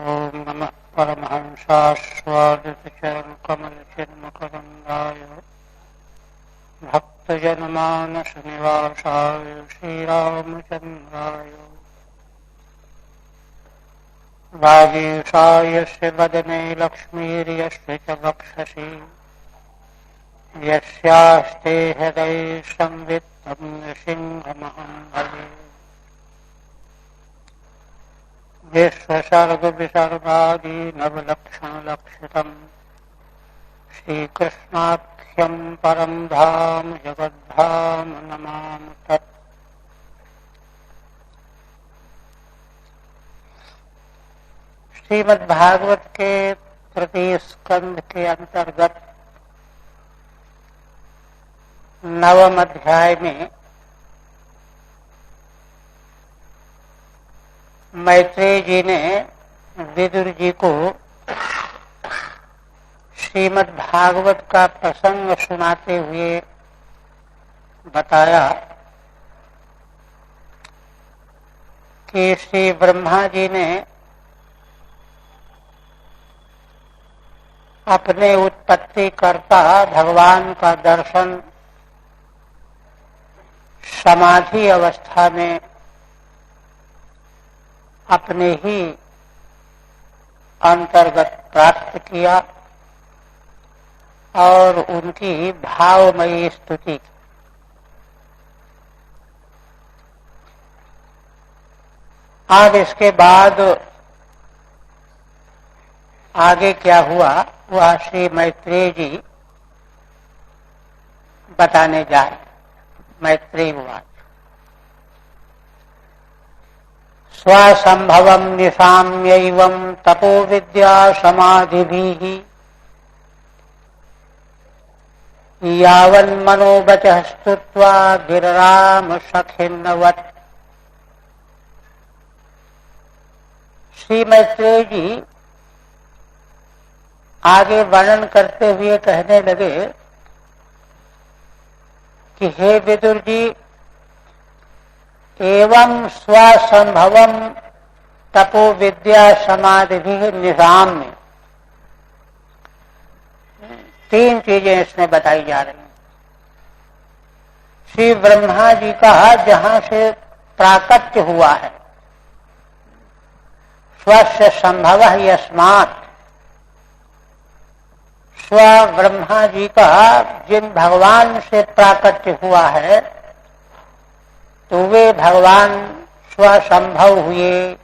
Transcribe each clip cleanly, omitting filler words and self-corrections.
ओम नमः परमहंसास्वादितचरणकमलचिन्मकरन्दाय भक्तजनमानसनिवासाय श्रीरामचन्द्राय वागीशाय यस्य वदने लक्ष्मीर्यस्य च वक्षसि यस्यास्ते हृदये संवित्तं नृसिंहमहं भजे। विश्वसर्ग विसर्गादि नवलक्षण लक्षितम् श्रीकृष्णाख्यं परं धाम जगद्धाम नमामि तत्। श्रीमद् भागवत के तृतीय स्कंध के अंतर्गत नवम अध्याय में मैत्रेय जी ने विदुर जी को श्रीमद् भागवत का प्रसंग सुनाते हुए बताया कि श्री ब्रह्मा जी ने अपने उत्पत्तिकर्ता भगवान का दर्शन समाधि अवस्था में अपने ही अंतर्गत प्राप्त किया और उनकी भावमयी स्तुति की। अब इसके बाद आगे क्या हुआ वह श्री मैत्रेय जी बताने जाए। मैत्रेय उवाच स्वसंभवं निशाम्यैवं तपो विद्या समाधिभिः यावन्मनोवचः स्तुत्वा गिरराम सखिन्नवत्। श्री मैत्रेय जी आगे वर्णन करते हुए कहने लगे कि हे विदुर जी, एवं स्वसंभवम तपो विद्या समाधि निशाम्य, तीन चीजें इसमें बताई जा रही हैं। श्री ब्रह्मा जी का जहां से प्राकट्य हुआ है, स्वस्य संभव यस्मात्, स्व ब्रह्मा जी का जिन भगवान से प्राकट्य हुआ है तो वे भगवान स्वसंभव हुए।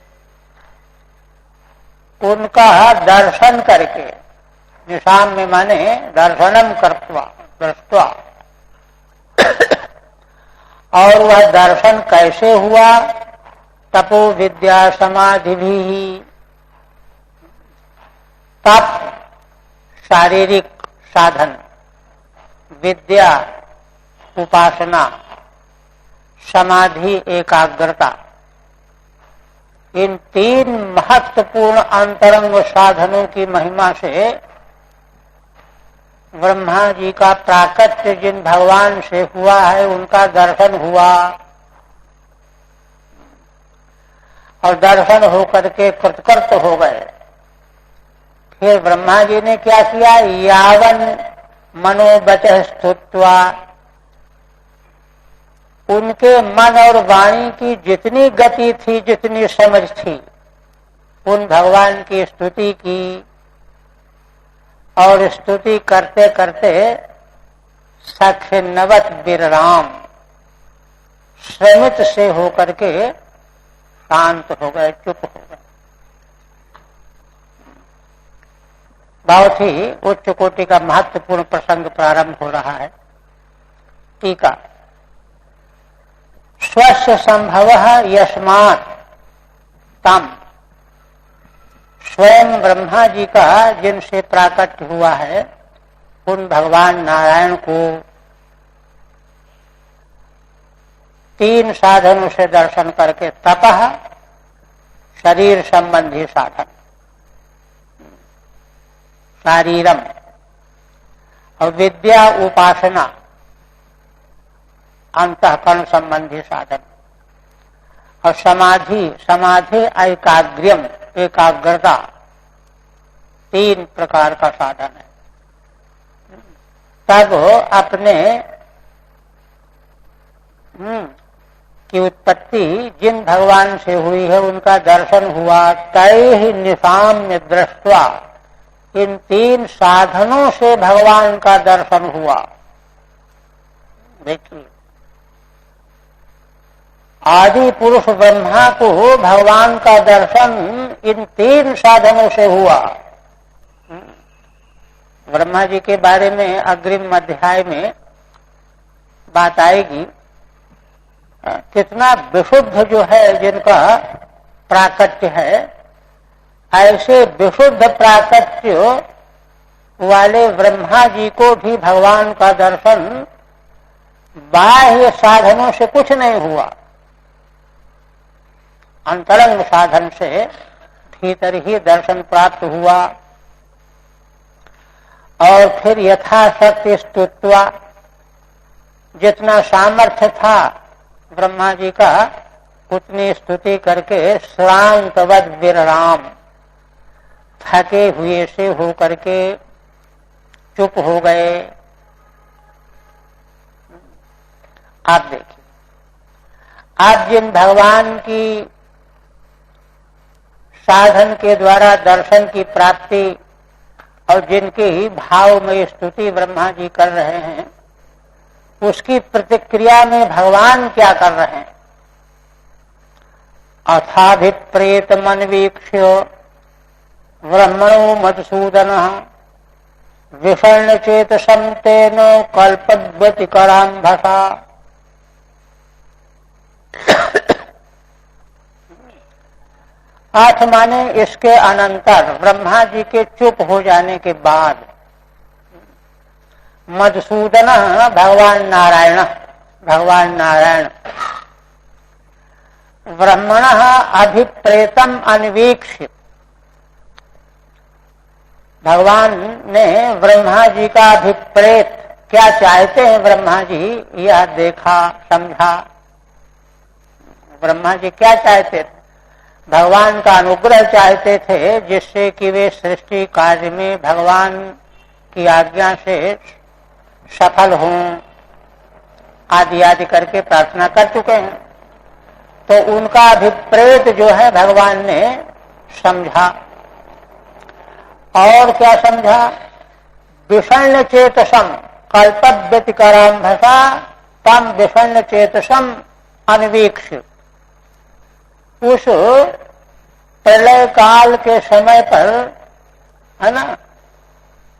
उनका दर्शन करके, निशाम में माने दर्शनम कर्त्वा दृष्ट्वा, और वह दर्शन कैसे हुआ? तपो विद्या समाधि भी, तप शारीरिक साधन, विद्या उपासना, समाधि एकाग्रता, इन तीन महत्वपूर्ण अंतरंग साधनों की महिमा से ब्रह्मा जी का प्राकट्य जिन भगवान से हुआ है उनका दर्शन हुआ, और दर्शन होकर के कृतकृत हो गए। फिर ब्रह्मा जी ने क्या किया? यावन मनोवचः स्तुत्वा, उनके मन और वाणी की जितनी गति थी, जितनी समझ थी, उन भगवान की स्तुति की, और स्तुति करते करते सखिन्नवत विराम, श्रमित से होकर के शांत हो गए, चुप हो गए। बहुत ही उच्च कोटि का महत्वपूर्ण प्रसंग प्रारंभ हो रहा है। टीका, स्वस्य संभव यस्मात् तम, स्वयं ब्रह्मा जी का जिनसे प्राकट्य हुआ है उन भगवान नारायण को तीन साधनों से दर्शन करके, तपः शरीर संबंधी साधन, शारीरम, और विद्या उपासना अंतःकरण संबंधी साधन, और समाधि एकाग्र्यम एकाग्रता 3 प्रकार का साधन है। तब अपने की उत्पत्ति जिन भगवान से हुई है उनका दर्शन हुआ। तैहि निशाम्य दृष्ट्वा, इन 3 साधनों से भगवान का दर्शन हुआ। देखिए, आदि पुरुष ब्रह्मा को भगवान का दर्शन इन 3 साधनों से हुआ। ब्रह्मा जी के बारे में अग्रिम अध्याय में बात आएगी। कितना विशुद्ध जो है जिनका प्राकट्य है, ऐसे विशुद्ध प्राकट्य वाले ब्रह्मा जी को भी भगवान का दर्शन बाह्य साधनों से कुछ नहीं हुआ, अंतरंग साधन से भीतर ही दर्शन प्राप्त हुआ। और फिर यथाशक्ति स्तुत्वा, जितना सामर्थ्य था ब्रह्मा जी का उतनी स्तुति करके श्रांतवद विराम, थके हुए से हो करके चुप हो गए। आप देखिए, आप जिन भगवान की साधन के द्वारा दर्शन की प्राप्ति और जिनकी भावमय स्तुति ब्रह्मा जी कर रहे हैं, उसकी प्रतिक्रिया में भगवान क्या कर रहे हैं? अथाभिप्रेत मनवीक्ष्य ब्रह्मणो मधुसूदन विषर्ण चेतसं तेन कल्पद्वति कराम्भसा। आठ माने इसके अनंतर, ब्रह्मा जी के चुप हो जाने के बाद, मधुसूदन भगवान नारायण ब्रह्मण अभिप्रेतम अन्वीक्ष्य, भगवान ने ब्रह्मा जी का अभिप्रेत क्या चाहते हैं ब्रह्मा जी, यह देखा समझा। ब्रह्मा जी क्या चाहते थे? भगवान का अनुग्रह चाहते थे, जिससे कि वे सृष्टि कार्य में भगवान की आज्ञा से सफल हों, आदि आदि करके प्रार्थना कर चुके हैं। तो उनका अभिप्रेत जो है भगवान ने समझा। और क्या समझा? विषण्ण चेतसम कल्पव्यतिकराम्भसा तम विषण्ण चेतसम अन्वीक्ष्य। उस प्रलय काल के समय पर, है ना,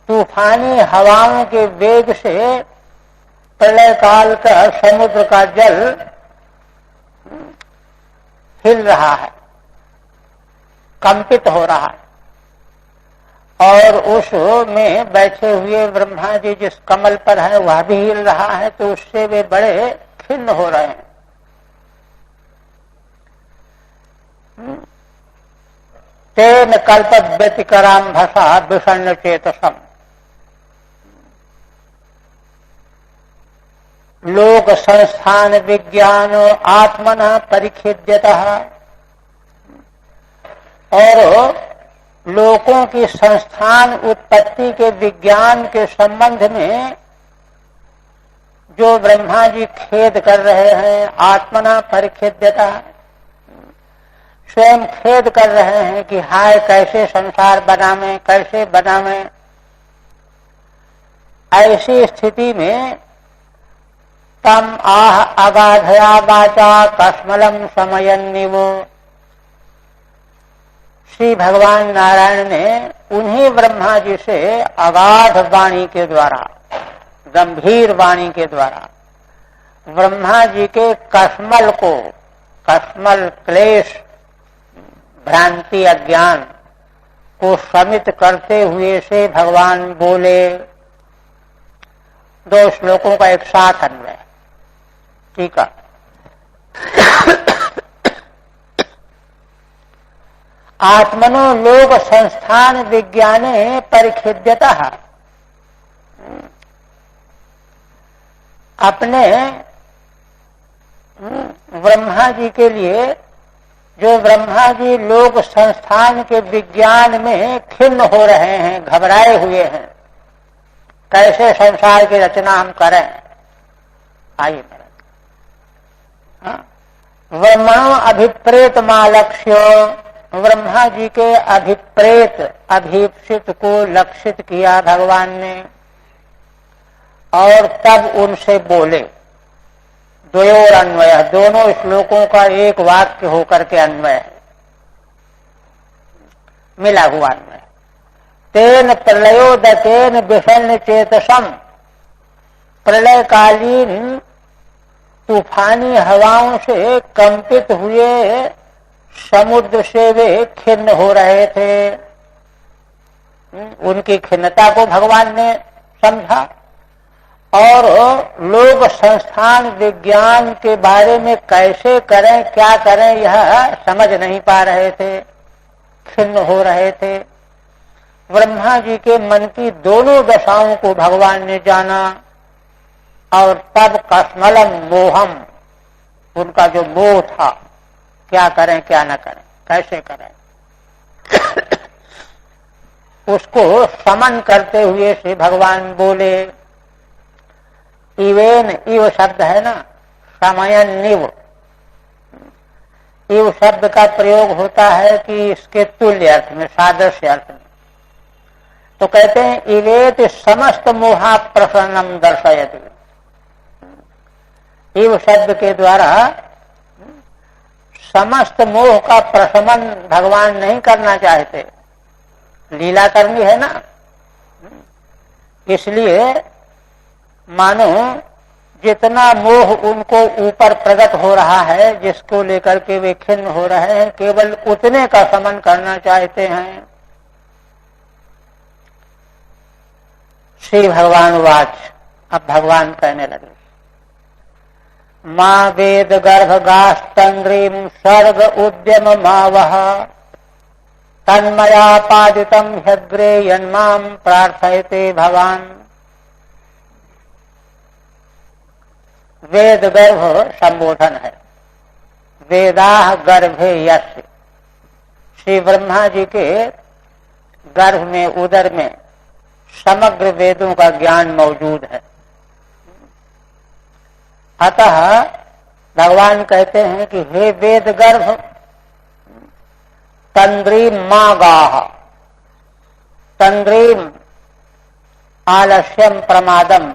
तूफानी हवाओं के वेग से प्रलय काल का समुद्र का जल हिल रहा है, कंपित हो रहा है, और उस में बैठे हुए ब्रह्मा जी जिस कमल पर है वह भी हिल रहा है, तो उससे वे बड़े खिन्न हो रहे हैं। तेन कल्पव्यतिकराम्भसा विषण्ण चेतसम। लोक संस्थान विज्ञान आत्मना परिखेद्यतः, और लोकों की संस्थान उत्पत्ति के विज्ञान के संबंध में जो ब्रह्मा जी खेद कर रहे हैं, आत्मना परिखेद्यतः, स्वयं खेद कर रहे हैं कि हाय कैसे संसार बनावें, कैसे बनावें। ऐसी स्थिति में तम आह अगाधया वाचा कस्मलम समयन्निवो, श्री भगवान नारायण ने उन्हीं ब्रह्मा जी से अगाध वाणी के द्वारा, गंभीर वाणी के द्वारा ब्रह्मा जी के कस्मल को, कस्मल क्लेश भ्रांति अज्ञान को शमित करते हुए से भगवान बोले। 2 श्लोकों का एक साथ अन्वय। ठीक है। आत्मनो लोक संस्थान विज्ञाने परिखेद्यतः, अपने ब्रह्मा जी के लिए जो ब्रह्मा जी लोक संस्थान के विज्ञान में खिन्न हो रहे हैं, घबराए हुए हैं, कैसे संसार की रचना हम करें। आइए ब्रह्मणो अभिप्रेत मालक्ष्य, ब्रह्मा जी के अभिप्रेत अभीप्सित को लक्षित किया भगवान ने, और तब उनसे बोले। द्वयोर अन्वय, दोनों श्लोकों का एक वाक्य होकर के अन्वय है, मिला हुआ अन्वय। तेन प्रलयोदतेन विषण्ण चेतसम, प्रलयकालीन तूफानी हवाओं से कंपित हुए समुद्र से वे खिन्न हो रहे थे। उनकी खिन्नता को भगवान ने समझा और लोक संस्थान विज्ञान के बारे में कैसे करें, क्या करें, यह समझ नहीं पा रहे थे, खिन्न हो रहे थे। ब्रह्मा जी के मन की दोनों दशाओं को भगवान ने जाना और तब कस्मलम मोहम, उनका जो मोह था, क्या करें क्या न करें, कैसे करें, उसको समन करते हुए श्री भगवान बोले। इवेन, इव शब्द है ना, समयन निव, इव शब्द का प्रयोग होता है कि इसके तुल्य अर्थ में, सादृश्य अर्थ में। तो कहते हैं इवेत समस्त मोहा प्रसन्नम दर्शयति। इव शब्द के द्वारा समस्त मोह का प्रशमन भगवान नहीं करना चाहते, लीला करनी है ना, इसलिए मानो जितना मोह उनको ऊपर प्रकट हो रहा है, जिसको लेकर के वे खिन्न हो रहे हैं, केवल उतने का शमन करना चाहते हैं। श्री भगवान वाच, अब भगवान कहने लगे। मां वेद गर्भगास्तंग्रीम सर्ग उद्यम मावह, तन्मया पादितम ह्यग्रे यन्मां प्रार्थयते भवान। वेद गर्भ संबोधन है। वेदाह गर्भे यस्य, श्री ब्रह्मा जी के गर्भ में, उदर में समग्र वेदों का ज्ञान मौजूद है। अतः भगवान कहते हैं कि हे वेद गर्भ, तंद्रीम मां गाह, तंद्रीम आलस्यम प्रमादम,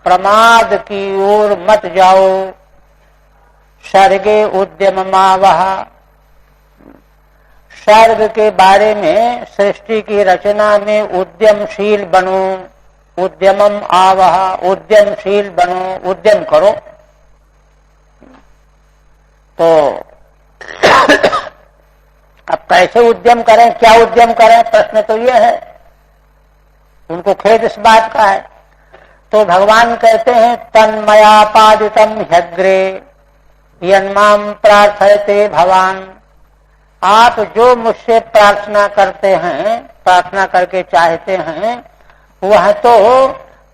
प्रमाद की ओर मत जाओ। सर्गे उद्यम मावह, सर्ग के बारे में, सृष्टि की रचना में उद्यमशील बनो। उद्यमम आवह, उद्यमशील बनो, उद्यम करो। तो अब कैसे उद्यम करें, क्या उद्यम करें, प्रश्न तो यह है, उनको खेद इस बात का है। तो भगवान कहते हैं तन्मयापादितम ह्यग्रे यन्मां प्रार्थयते भवान, आप जो मुझसे प्रार्थना करते हैं, प्रार्थना करके चाहते हैं, वह तो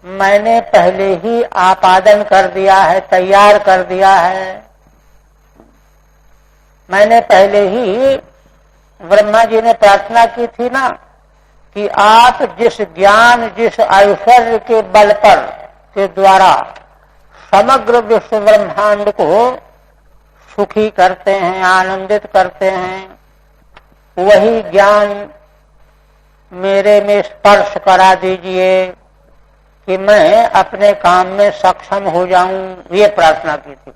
मैंने पहले ही आपादन कर दिया है, तैयार कर दिया है। मैंने पहले ही, ब्रह्मा जी ने प्रार्थना की थी ना कि आप जिस ज्ञान, जिस ऐश्वर्य के बल पर के द्वारा समग्र विश्व ब्रह्मांड को सुखी करते हैं, आनंदित करते हैं, वही ज्ञान मेरे में स्पर्श करा दीजिए कि मैं अपने काम में सक्षम हो जाऊं, ये प्रार्थना की थी।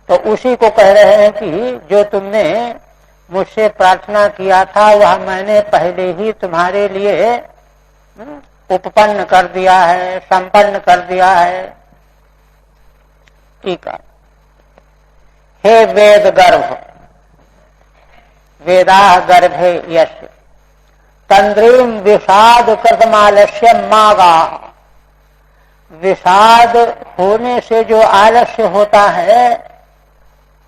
तो उसी को कह रहे हैं कि जो तुमने मुझसे प्रार्थना किया था, वह मैंने पहले ही तुम्हारे लिए उपपन्न कर दिया है, संपन्न कर दिया है। ठीक है। हे वेद गर्भ, वेदाह गर्भे यस्य, तंद्रीम विषाद कृतमालस्य मागा, विषाद होने से जो आलस्य होता है,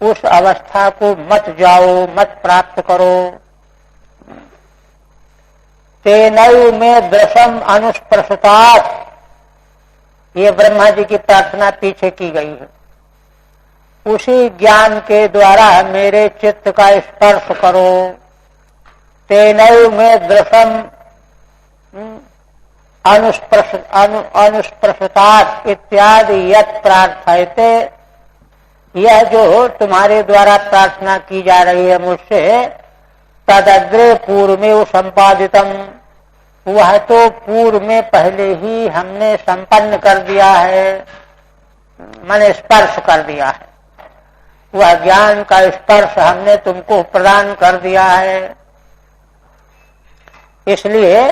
उस अवस्था को मत जाओ, मत प्राप्त करो। तेनैव में दृशम अनुस्पृशतात्, ये ब्रह्मा जी की प्रार्थना पीछे की गई है। उसी ज्ञान के द्वारा मेरे चित्त का स्पर्श करो। तेनैव में दृशम अनुस्पृशतात् इत्यादि यत् प्रार्थयते, यह जो तुम्हारे द्वारा प्रार्थना की जा रही है मुझसे, तदग्रे पूर्वमेव संपादितम, वह तो पूर्व में पहले ही हमने संपन्न कर दिया है, मैंने स्पर्श कर दिया है। वह ज्ञान का स्पर्श हमने तुमको प्रदान कर दिया है। इसलिए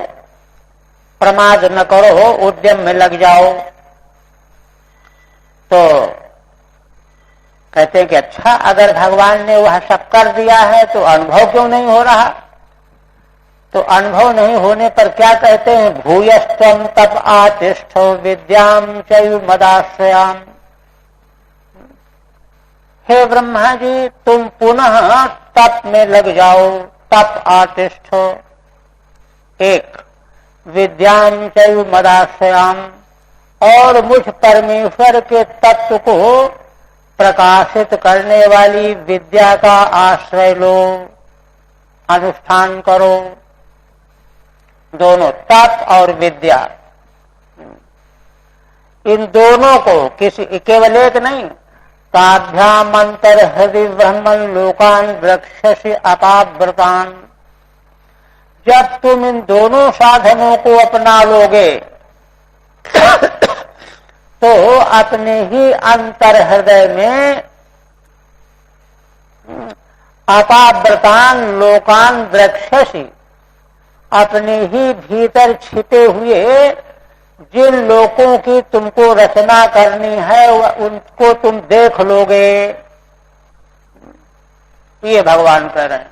प्रमाद न करो, उद्यम में लग जाओ। तो कहते हैं कि अच्छा, अगर भगवान ने वह सब कर दिया है तो अनुभव क्यों नहीं हो रहा? तो अनुभव नहीं होने पर क्या कहते हैं? भूयस्त्वं तप आतिष्ठो विद्याम चैव मदाश्रयाम। हे ब्रह्मा जी, तुम पुनः तप में लग जाओ। तप आतिष्ठो, एक, विद्याम चैव मदाश्रयाम, और मुझ परमेश्वर के तत्व को प्रकाशित करने वाली विद्या का आश्रय लो, अनुष्ठान करो। दोनों, तप और विद्या, इन दोनों को किसी केवल एक नहीं, ताभ्यामंतर हृदय ब्रह्मन लोकान वृक्षसि अपाव्रतान। जब तुम इन दोनों साधनों को अपना लोगे तो अपने ही अंतर हृदय में अपाव्रतान लोकान वृक्षसि, अपने ही भीतर छिपे हुए जिन लोकों की तुमको रचना करनी है उनको तुम देख लोगे। ये भगवान कह रहे हैं।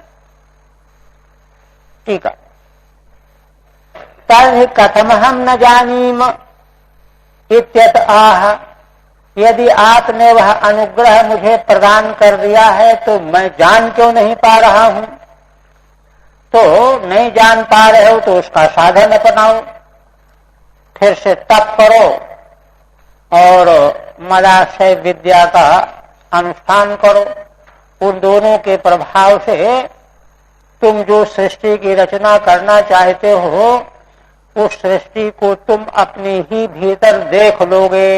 ठीक है। तर्हि कथमहं न जानीम इत्यत आह, यदि आपने वह अनुग्रह मुझे प्रदान कर दिया है तो मैं जान क्यों नहीं पा रहा हूं? तो नहीं जान पा रहे हो तो उसका साधन अपनाओ, फिर से तप करो और मदाश्रय विद्या का अनुष्ठान करो। उन दोनों के प्रभाव से तुम जो सृष्टि की रचना करना चाहते हो उस सृष्टि को तुम अपने ही भीतर देख लोगे।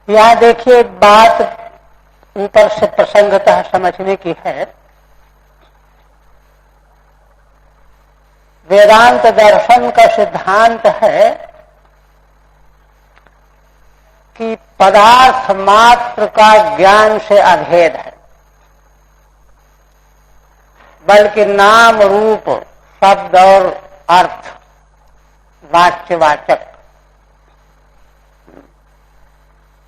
यहां देखिए, बात ऊपर से प्रसंगतः समझने की है। वेदांत दर्शन का सिद्धांत है कि पदार्थ मात्र का ज्ञान से अभेद है, बल्कि नाम रूप शब्द और अर्थ वाच्यवाचक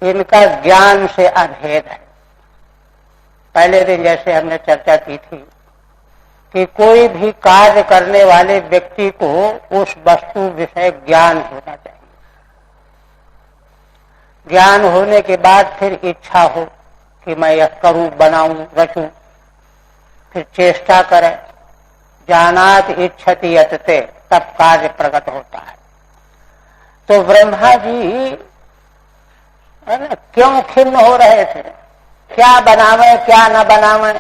इनका ज्ञान से अभेद है। पहले दिन जैसे हमने चर्चा की थी कि कोई भी कार्य करने वाले व्यक्ति को उस वस्तु विषय ज्ञान होना चाहिए। ज्ञान होने के बाद फिर इच्छा हो कि मैं यह करूं, बनाऊं, रचूं, फिर चेष्टा करें। जानात इच्छति यतते, तब कार्य प्रकट होता है। तो ब्रह्मा जी है ना, क्यों खिन्न हो रहे थे? क्या बनावे क्या न बनावे,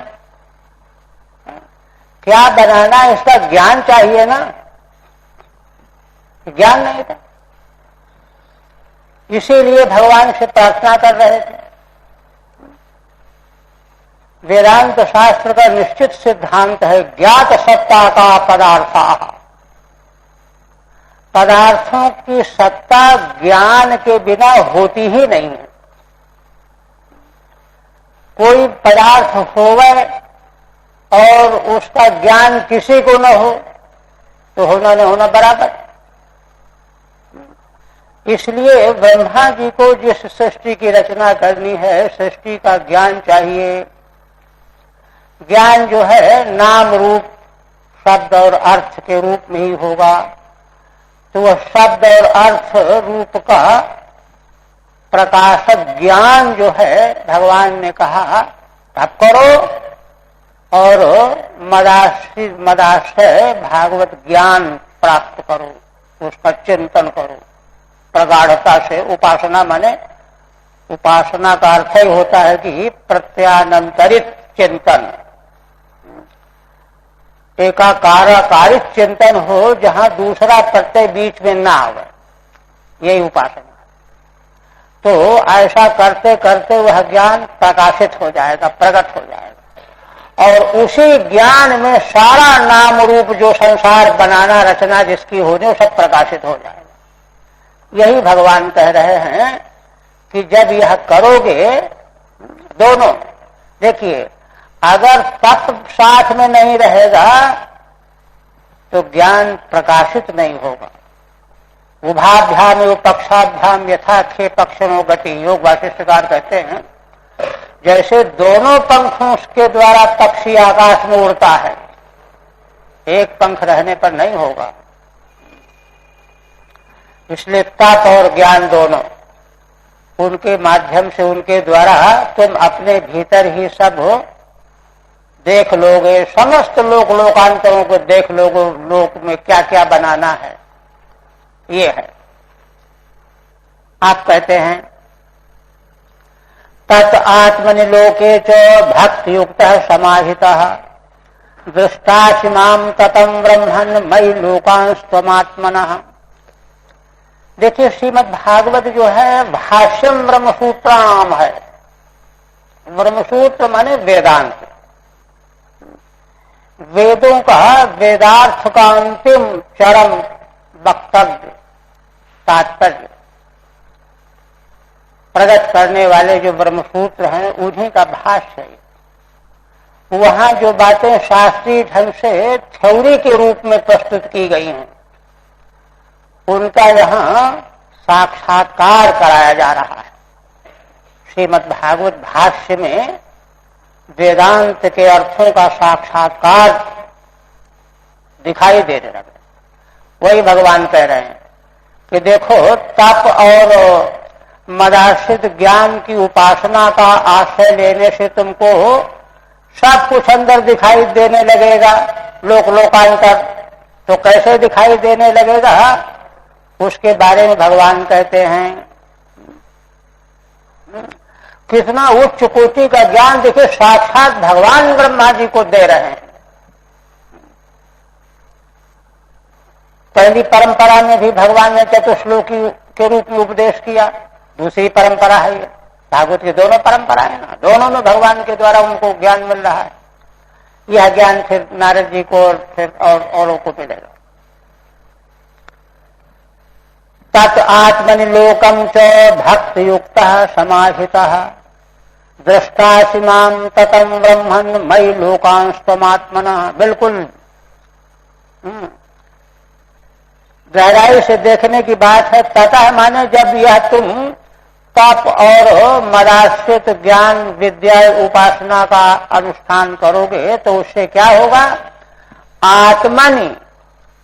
क्या बनाना इसका ज्ञान चाहिए ना, ज्ञान नहीं था। इसीलिए भगवान से प्रार्थना कर रहे थे। वेदांत शास्त्र का निश्चित सिद्धांत है ज्ञात सत्ता का पदार्था। पदार्थों की सत्ता ज्ञान के बिना होती ही नहीं है। कोई पदार्थ होवे और उसका ज्ञान किसी को न हो तो होना न होना बराबर। इसलिए ब्रह्मा जी को जिस सृष्टि की रचना करनी है, सृष्टि का ज्ञान चाहिए। ज्ञान जो है नाम रूप शब्द और अर्थ के रूप में ही होगा। तो वह शब्द और अर्थ रूप का प्रकाशक ज्ञान जो है, भगवान ने कहा तप करो और मदाश्रय भागवत ज्ञान प्राप्त करो, उसका चिंतन करो प्रगाढ़ता से। उपासना माने उपासना का अर्थ ही होता है कि प्रत्यानंतरित चिंतन, एकाकारित चिंतन हो जहां दूसरा प्रत्यय बीच में ना आवे, यही उपासना। तो ऐसा करते करते वह ज्ञान प्रकाशित हो जाएगा, प्रकट हो जाएगा, और उसी ज्ञान में सारा नाम रूप जो संसार बनाना रचना जिसकी होने वो सब प्रकाशित हो जाएगा। यही भगवान कह रहे हैं कि जब यह करोगे दोनों, देखिए अगर तत्व साथ में नहीं रहेगा तो ज्ञान प्रकाशित नहीं होगा। उभाभ्याम एवं पक्षाभ्याम यथा खे पक्षणों गति, योग वासिष्ठकार कहते हैं जैसे दोनों पंखों के द्वारा पक्षी आकाश में उड़ता है, एक पंख रहने पर नहीं होगा। इसलिए तप और ज्ञान दोनों, उनके माध्यम से, उनके द्वारा तुम अपने भीतर ही सब हो देख लोगे, समस्त लोक लोकांतरों को देख लोगे, लोक में क्या क्या बनाना है, ये है। आप कहते हैं तत् आत्मनि लोके च भक्ति युक्त समाहितः दृष्टासिमाम ततम ब्रह्मन् मयि लोकांस्त्वमात्मनः। देखिए श्रीमद् भागवत जो है भाष्यम ब्रह्मसूत्राम है। ब्रह्मसूत्र माने वेदांत, वेदों का वेदार्थ का अंतिम चरम वक्तव्य, तात्पर्य प्रकट करने वाले जो ब्रह्मसूत्र हैं उन्हीं का भाष्य है। वहां जो बातें शास्त्रीय ढंग से थ्योरी के रूप में प्रस्तुत की गई हैं उनका यहाँ साक्षात्कार कराया जा रहा है। श्रीमद् भागवत भाष्य में वेदांत के अर्थों का साक्षात्कार दिखाई देने लगे। वही भगवान कह रहे हैं कि देखो तप और मदाश्रित ज्ञान की उपासना का आश्रय लेने से तुमको सब कुछ अंदर दिखाई देने लगेगा, लोक लोकांतर। तो कैसे दिखाई देने लगेगा उसके बारे में भगवान कहते हैं कितना उच्च कोटि का ज्ञान देखिए साक्षात भगवान ब्रह्मा जी को दे रहे हैं। पहली परंपरा में भी भगवान ने चतुश्लोकी के रूप में उपदेश किया, दूसरी परंपरा है ये। भागवत की दोनों परंपरा है ना, दोनों में भगवान के द्वारा उनको ज्ञान मिल रहा है। यह ज्ञान फिर नारद जी को और फिर औरों को मिलेगा। तत् आत्मनि लोकम च भक्त युक्त समाहितः दृष्टासि मां ततम ब्रह्मन् मयि लोकांस्त्वमात्मनः। बिल्कुल गहराई से देखने की बात है। ततः माने जब यह तुम तप और मदाश्रित ज्ञान विद्या उपासना का अनुष्ठान करोगे तो उससे क्या होगा? आत्मनि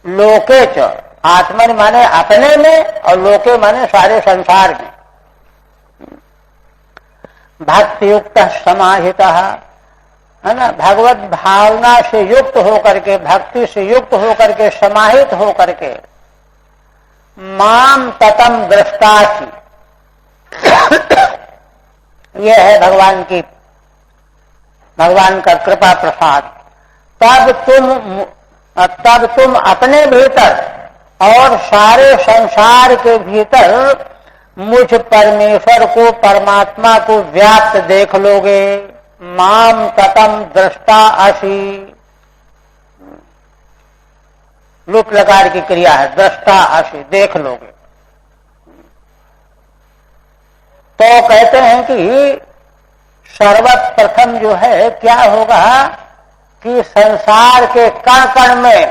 लोके च, आत्मनि माने अपने में और लोके माने सारे संसार में, भक्ति युक्त समाहित है ना, भगवत भावना से युक्त होकर के, भक्ति से युक्त होकर के, समाहित होकर के माम ततम दृष्टासि, यह है भगवान का कृपा प्रसाद। तब तुम अपने भीतर और सारे संसार के भीतर मुझ परमेश्वर को, परमात्मा को व्याप्त देख लोगे। माम ततम दृष्टा असि, लुट लकार की क्रिया है, दृष्टा असि, देख लोगे। तो कहते हैं कि सर्वप्रथम जो है क्या होगा कि संसार के कण कण में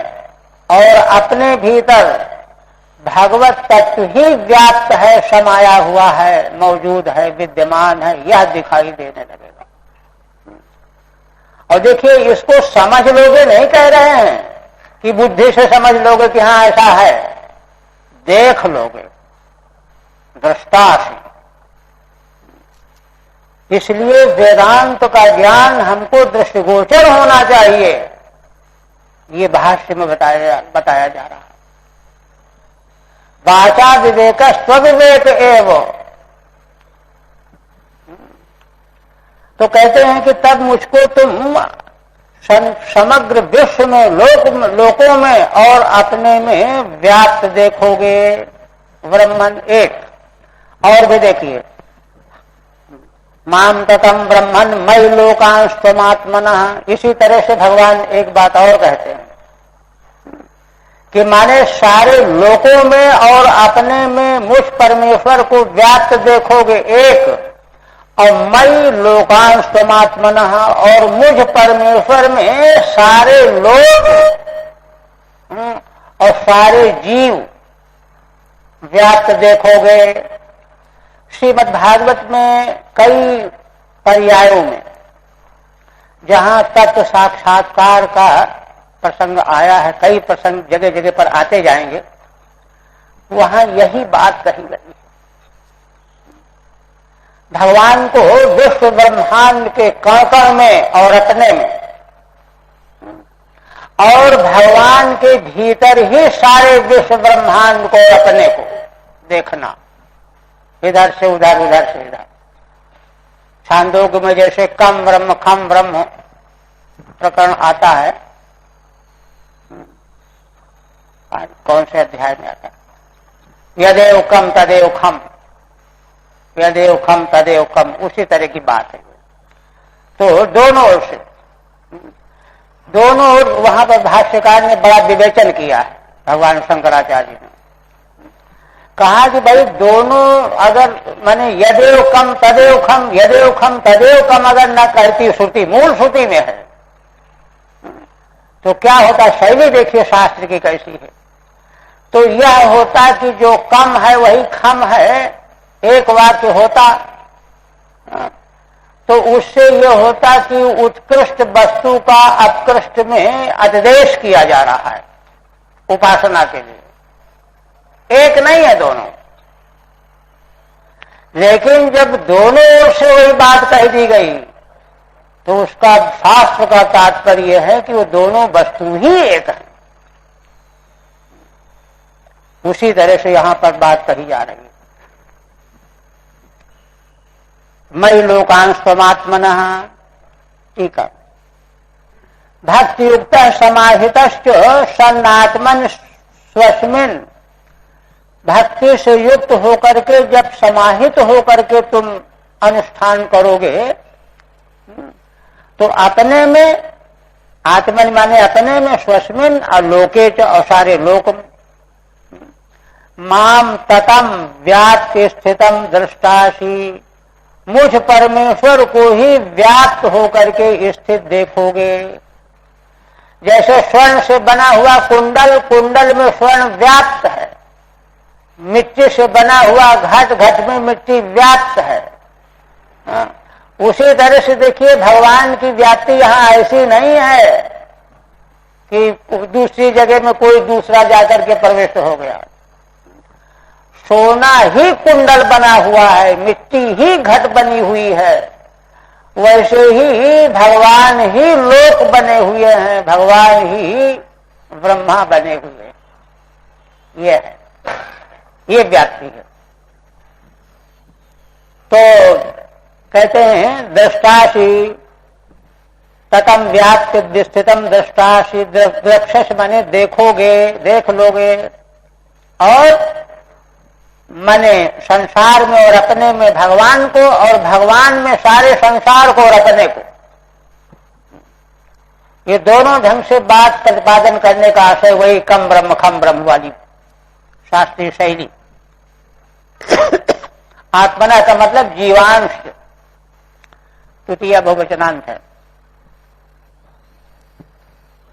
और अपने भीतर भगवत तत्व ही व्याप्त है, समाया हुआ है, मौजूद है, विद्यमान है, यह दिखाई देने लगेगा। और देखिए इसको समझ लोगे नहीं कह रहे हैं कि बुद्धि से समझ लोगे कि हाँ ऐसा है, देख लोगे, दृष्टा से। इसलिए वेदांत का ज्ञान हमको दृष्टिगोचर होना चाहिए, ये भाष्य में बताया जा रहा है। वाचा विवेक स्वविवेक एव, तो कहते हैं कि तब मुझको तुम समग्र विश्व में लोकों में और अपने में व्याप्त देखोगे। ब्रह्मन एक। और भी देखिए, माम ततम ब्रह्मन मयि लोकांश त्वमात्मनः। इसी तरह से भगवान एक बात और कहते हैं कि माने सारे लोकों में और अपने में मुझ परमेश्वर को व्याप्त देखोगे एक, और मयि लोकांश त्वमात्मनः, और मुझ परमेश्वर में सारे लोग और सारे जीव व्याप्त देखोगे। श्रीमद् भागवत में कई पर्यायों में जहां तत्व साक्षात्कार का प्रसंग आया है, कई प्रसंग जगह जगह पर आते जाएंगे, वहां यही बात कही गई। भगवान को विश्व ब्रह्मांड के कण में और अपने में, और भगवान के भीतर ही सारे विश्व ब्रह्मांड को अपने को देखना, इधर से उधर उधर से इधर। छांदोग्य में जैसे कम ब्रह्म खम ब्रह्म प्रकरण आता है, कौन से अध्याय में आता है, यदेव कम तदेव खम, यदेव खम तदेव कम, उसी तरह की बात है। तो दोनों ओर से, दोनों ओर वहां पर भाष्यकार ने बड़ा विवेचन किया है। भगवान शंकराचार्य ने कहा कि भाई दोनों अगर माने यदेव कम तदेव खम, यदेव खम तदेव कम अगर न कहती श्रुति, मूल श्रुति में है, तो क्या होता, शैली देखिए शास्त्र की कैसी है। तो यह होता कि जो कम है वही खम है, एक वाक्य होता, तो उससे यह होता कि उत्कृष्ट वस्तु का अपकृष्ट में अधिदेश किया जा रहा है उपासना के लिए। एक नहीं है दोनों, लेकिन जब दोनों ओर से वही बात कह दी गई तो उसका शास्त्र का तात्पर्य है कि वो दोनों वस्तु ही एक है। उसी तरह से यहां पर बात कही जा रही है। मयि लोकांश त्वमात्मनः। ठीक है। भक्ति युक्त समाहितश्च सन्नात्मन स्वस्मिन्। भक्ति से युक्त होकर के जब समाहित होकर के तुम अनुष्ठान करोगे तो अपने में, आत्मन माने अपने में, स्वस्मिन् और लोके च, और सारे लोक में, माम ततम व्याप्त स्थितम दृष्टासी। मुझ परमेश्वर को ही व्याप्त होकर के स्थित देखोगे। जैसे स्वर्ण से बना हुआ कुंडल, कुंडल में स्वर्ण व्याप्त है, मिट्टी से बना हुआ घट, घट में मिट्टी व्याप्त है। उसी तरह से देखिए भगवान की व्याप्ति यहां ऐसी नहीं है कि दूसरी जगह में कोई दूसरा जाकर के प्रवेश हो गया। सोना ही कुंडल बना हुआ है, मिट्टी ही घट बनी हुई है, वैसे ही भगवान ही लोक बने हुए हैं, भगवान ही ब्रह्मा बने हुए हैं। ये है, ये व्याप्ति है। तो कहते हैं दृष्टासी ततम व्याप्त स्थितम दृष्टासी। द्रक्षस माने देखोगे, देख लोगे, और माने संसार में और अपने में भगवान को, और भगवान में सारे संसार को और अपने को। ये दोनों ढंग से बात प्रतिपादन करने का आशय वही कम ब्रह्म खम ब्रह्म वाली शास्त्रीय शैली। आत्मना का मतलब जीवांश, तृतीय बहुवचनांत है।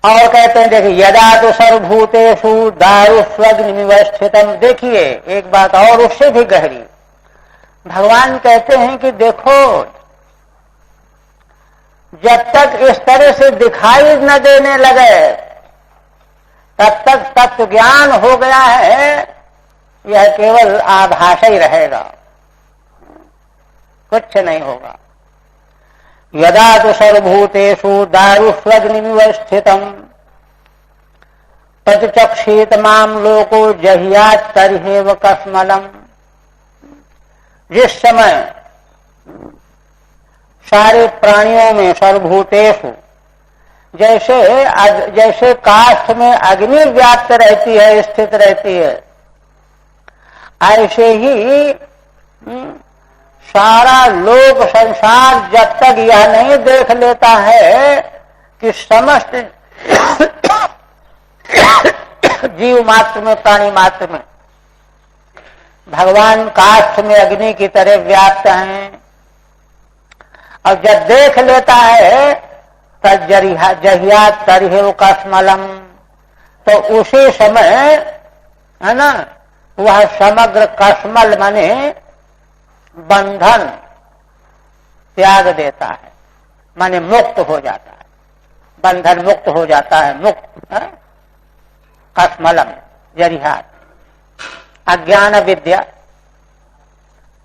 और कहते हैं देखिए यदा तो सर्वभूतेषु दारुष्वग्निमिव स्थितम। देखिए एक बात और उससे भी गहरी, भगवान कहते हैं कि देखो जब तक इस तरह से दिखाई न देने लगे तब तक तत्व ज्ञान हो गया है, यह केवल आभास ही रहेगा, कुछ नहीं होगा। यदा तो सर्वभूतेषु दारुष्वग्निमिव स्थितम प्रतिचक्षेत माम लोको जहियात तर्हेव कस्मलम। जिस समय सारे प्राणियों में, सर्वभूतेषु, जैसे काष्ठ में अग्नि व्याप्त रहती है, स्थित रहती है, ऐसे ही सारा लोक संसार जब तक यह नहीं देख लेता है कि समस्त जीव मात्र में, प्राणी मात्र में भगवान काष्ठ में अग्नि की तरह व्याप्त हैं, और जब देख लेता है जहियात तरिहे कस्मलम, तो उसी समय है ना वह समग्र कस्मल माने बंधन त्याग देता है, माने मुक्त हो जाता है, बंधन मुक्त हो जाता है, मुक्त है? कस्मलम जरिहात अज्ञान विद्या।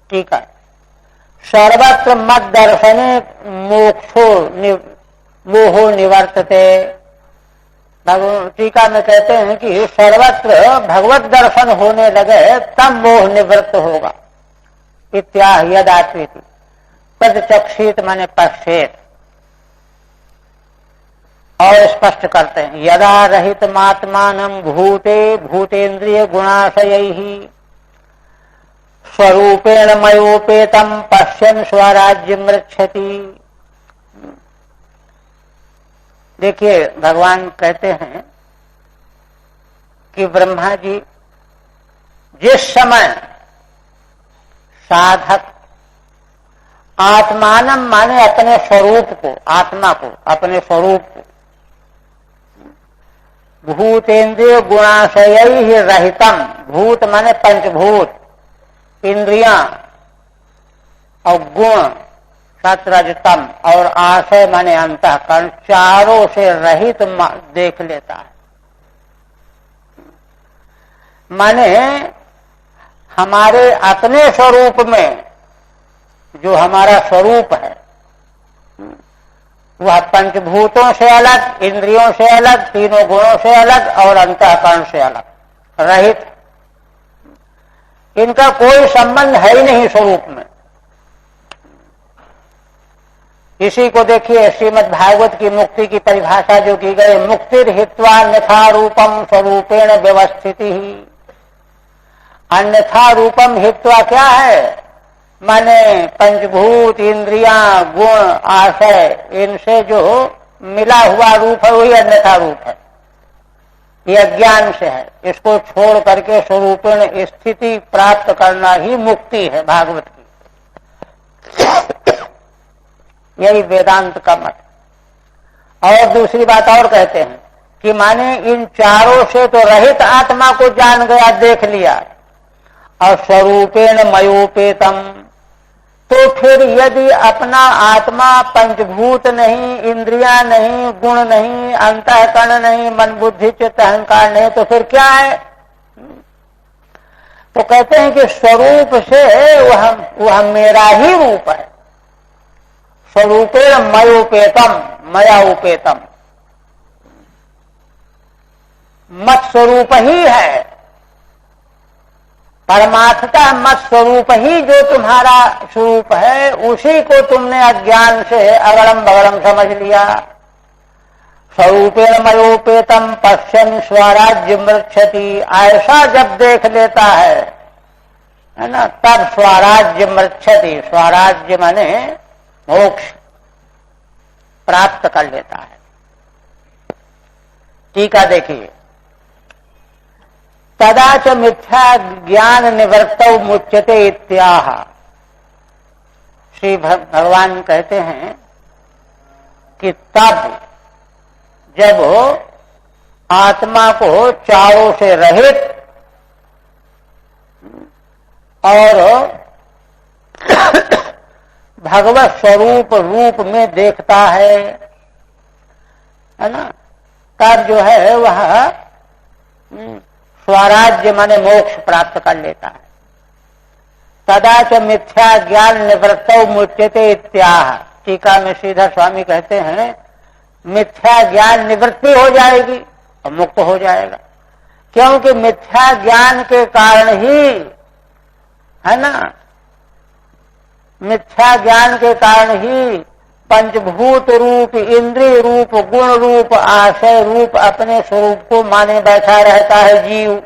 ठीक है। सर्वत्र मद दर्शने मोक्षो मोहो निवर्तते। टीका में कहते हैं कि सर्वत्र भगवत दर्शन होने लगे तब मोह निवृत्त होगा। इत्याह यदात्विति तदचक्षित माने पश्चेत। और स्पष्ट करते हैं यदा रहित मात्मानं भूते भूतेन्द्रिय गुणाशयैहि स्वरूपेण मयोपेतम पश्यन् स्वराज्यं रक्षति। देखिए भगवान कहते हैं कि ब्रह्मा जी जिस समय साधक आत्मानम माने अपने स्वरूप को, आत्मा को, अपने स्वरूप को भूतेन्द्रिय गुणाशय रहितम, भूत माने पंचभूत, इंद्रियां और गुण सत्रजतम और आशय माने अंतःकरण, चारों से रहित देख लेता है। माने हमारे अपने स्वरूप में जो हमारा स्वरूप है वह पंचभूतों से अलग, इंद्रियों से अलग, तीनों गुणों से अलग और अंतःकरण से अलग, रहित। इनका कोई संबंध है ही नहीं स्वरूप में। इसी को देखिए श्रीमद् भागवत की मुक्ति की परिभाषा जो की गई, मुक्तिर् हित्वा अन्यथा रूपम स्वरूपेण व्यवस्थिति। अन्यथा रूपम हित्वा क्या है? माने पंचभूत, इंद्रियां, गुण, आशय, इनसे जो मिला हुआ रूप है वही अन्यथा रूप है। ये अज्ञान से है। इसको छोड़ करके स्वरूपेण स्थिति प्राप्त करना ही मुक्ति है भागवत की। यही वेदांत का मत। और दूसरी बात और कहते हैं कि माने इन चारों से तो रहित आत्मा को जान गया, देख लिया, और स्वरूपेण मयोपेतम, तो फिर यदि अपना आत्मा पंचभूत नहीं, इंद्रियां नहीं, गुण नहीं, अंतःकरण नहीं, मन बुद्धि चित्त अहंकार नहीं, तो फिर क्या है? तो कहते हैं कि स्वरूप से वह मेरा ही रूप है। स्वरूपेण मयोपेतम, मया उपेतम, मत स्वरूप ही है। परमात्मा मत स्वरूप ही जो तुम्हारा स्वरूप है, उसी को तुमने अज्ञान से अगड़म बगड़म समझ लिया। स्वरूपेण मयोपेतम पश्यन् स्वराज्यं रक्षति। ऐसा जब देख लेता है ना, तब स्वराज्यं रक्षति। स्वराज्य माने मोक्ष प्राप्त कर लेता है। टीका देखिए, तदा च मिथ्या ज्ञान निवृत्तौ मुच्यते इत्याह। श्री भगवान कहते हैं कि तब जब आत्मा को चारों से रहित और भगवत स्वरूप रूप में देखता है ना, तब जो है वह स्वराज्य माने मोक्ष प्राप्त कर लेता है। तदा च मिथ्या ज्ञान निवृत्तौ मुच्यते इत्याह। टीका में श्रीधर स्वामी कहते हैं मिथ्या ज्ञान निवृत्ति हो जाएगी और मुक्त हो जाएगा। क्योंकि मिथ्या ज्ञान के कारण ही है ना, मिथ्या ज्ञान के कारण ही पंचभूत रूप, इंद्रिय रूप, गुण रूप, आशय रूप अपने स्वरूप को माने बैठा रहता है जीव।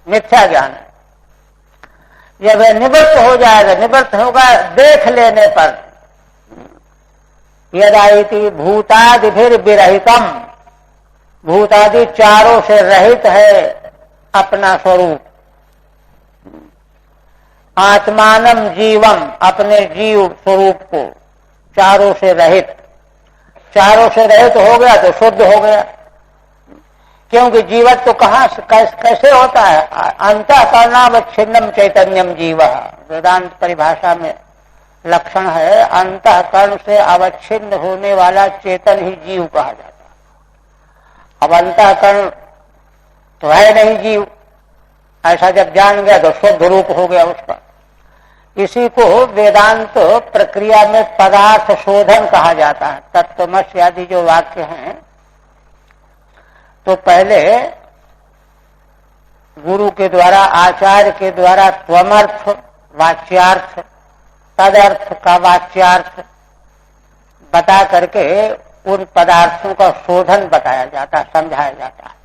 मिथ्या ज्ञान है। जब वह निवृत्त हो जाएगा, निवृत्त होगा देख लेने पर, यदा इति भूतादिभिर विरहितम, भूतादि चारों से रहित है अपना स्वरूप। आत्मानम जीवम, अपने जीव स्वरूप को चारों से रहित, चारों से रहित हो गया तो शुद्ध हो गया। क्योंकि जीवत तो कहाँ कैसे होता है? अंतःकरणावच्छिन्नम चैतन्यम जीव, वेदांत परिभाषा में लक्षण है अंतःकरण से अवच्छिन्न होने वाला चेतन ही जीव कहा जाता है। अब अंतःकरण तो है नहीं जीव, ऐसा जब जान गया तो शुद्ध रूप हो गया उसका। इसी को वेदांत प्रक्रिया में पदार्थ शोधन कहा जाता है। तत्वमसि आदि जो वाक्य हैं, तो पहले गुरु के द्वारा, आचार्य के द्वारा त्वमर्थ वाच्यार्थ, तदर्थ का वाच्यार्थ बता करके उन पदार्थों का शोधन बताया जाता, समझाया जाता है।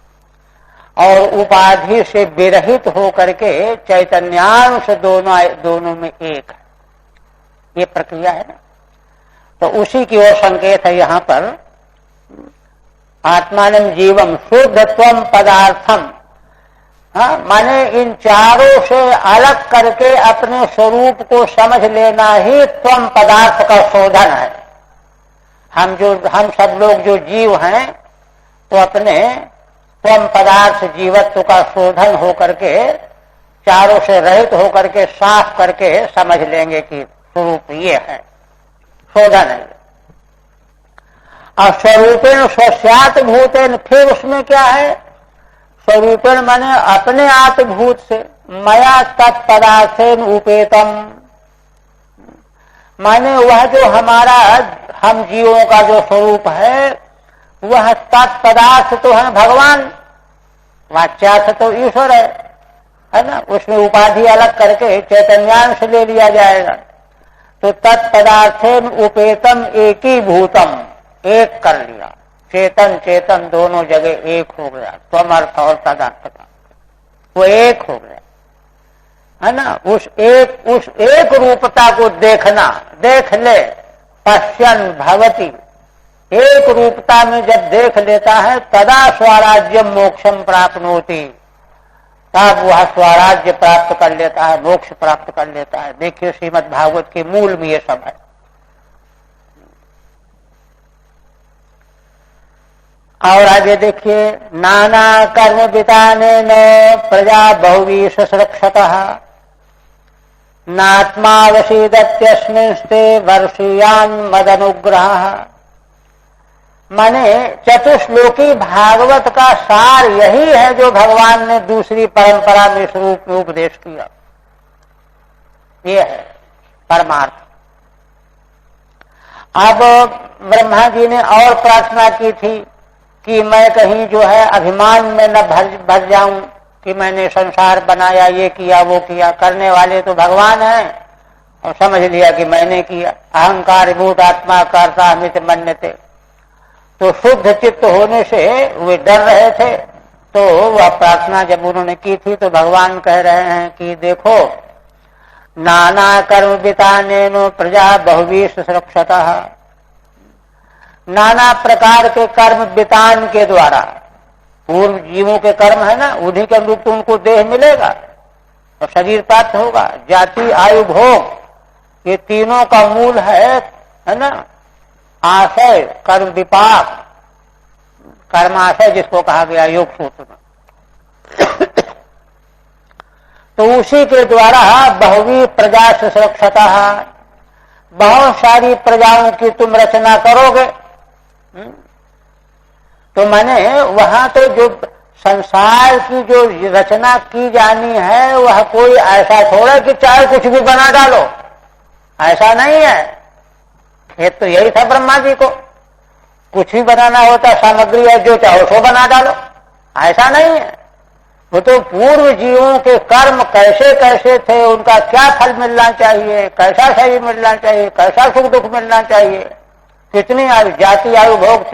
और उपाधि से विरहित होकर के चैतन्यांश दोनों में एक है। ये प्रक्रिया है ना, तो उसी की ओर संकेत है यहाँ पर। आत्मानं जीवम शुद्धत्वम पदार्थम, हाँ, माने इन चारों से अलग करके अपने स्वरूप को समझ लेना ही त्वम पदार्थ का शोधन है। हम सब लोग जो जीव हैं, तो अपने त्वम पदार्थ जीवत्व का शोधन होकर के, चारों से रहित होकर के, साफ करके समझ लेंगे कि स्वरूप ये है, शोधन है। और स्वरूपेण स्वस्यात् भूतेन, फिर उसमें क्या है? स्वरूपेण माने अपने आत्मभूत से, मया तत्पदार्थेन उपेतम, माने वह जो हमारा, हम जीवों का जो स्वरूप है, वह तत्पदार्थ तो है भगवान, वाच्यार्थ तो ईश्वर है ना। उसमें उपाधि अलग करके चैतन्यांश ले लिया जाएगा। तो तत्पदार्थेन उपेतम एकीभूतम, एक कर लिया, चेतन चेतन दोनों जगह एक हो गया। त्वमर्थ और तदर्थ का वो एक हो गया, है ना। उस एक रूपता को देखना, देख ले, पश्यन् भवति, एक रूपता में जब देख लेता है, तदा स्वराज्यम मोक्षम प्राप्नोति, तब वह स्वराज्य प्राप्त कर लेता है, मोक्ष प्राप्त कर लेता है। देखिए श्रीमद् भागवत के मूल में ये सब है। और आगे देखिए, नाना कर्म वितानेन प्रजा बहुवीश सुरक्षतः नात्मावसीदत्यस्मिंस्ते वर्षीयान् मदनुग्रहः, माने चतुश्लोकी भागवत का सार यही है जो भगवान ने दूसरी परंपरा में इस रूप में उपदेश किया। ये है परमार्थ। अब ब्रह्मा जी ने और प्रार्थना की थी कि मैं कहीं जो है अभिमान में न भर जाऊं कि मैंने संसार बनाया, ये किया वो किया। करने वाले तो भगवान हैं, और समझ लिया कि मैंने किया। अहंकार भूत आत्मा कर्ता अमित मन्यते। तो शुद्ध चित्त होने से वे डर रहे थे। तो वह प्रार्थना जब उन्होंने की थी, तो भगवान कह रहे हैं कि देखो, नाना कर्म वितानेन प्रजा बहुवीश सुरक्षतः, नाना प्रकार के कर्म वितान के द्वारा, पूर्व जीवों के कर्म है ना, उन्हीं के अनुरूप उनको देह मिलेगा और शरीर प्राप्त होगा। जाति आयु भोग, ये तीनों का मूल है ना, आशय कर्म विपाक, कर्माशय जिसको कहा गया योग सूत्र में। तो उसी के द्वारा बहुवी प्रजा से सुरक्षता, बहुत सारी प्रजाओं की तुम रचना करोगे। तो माने वहां तो जो संसार की जो रचना की जानी है, वह कोई ऐसा थोड़ा कि चाहे कुछ भी बना डालो, ऐसा नहीं है। खेत तो यही था ब्रह्मा जी को, कुछ भी बनाना होता, सामग्री है जो चाहो सो बना डालो, ऐसा नहीं है। वो तो पूर्व जीवों के कर्म कैसे कैसे थे, उनका क्या फल मिलना चाहिए, कैसा शरीर मिलना चाहिए, कैसा सुख दुख मिलना चाहिए, कितनी आयु, जाति, आयु, भोग,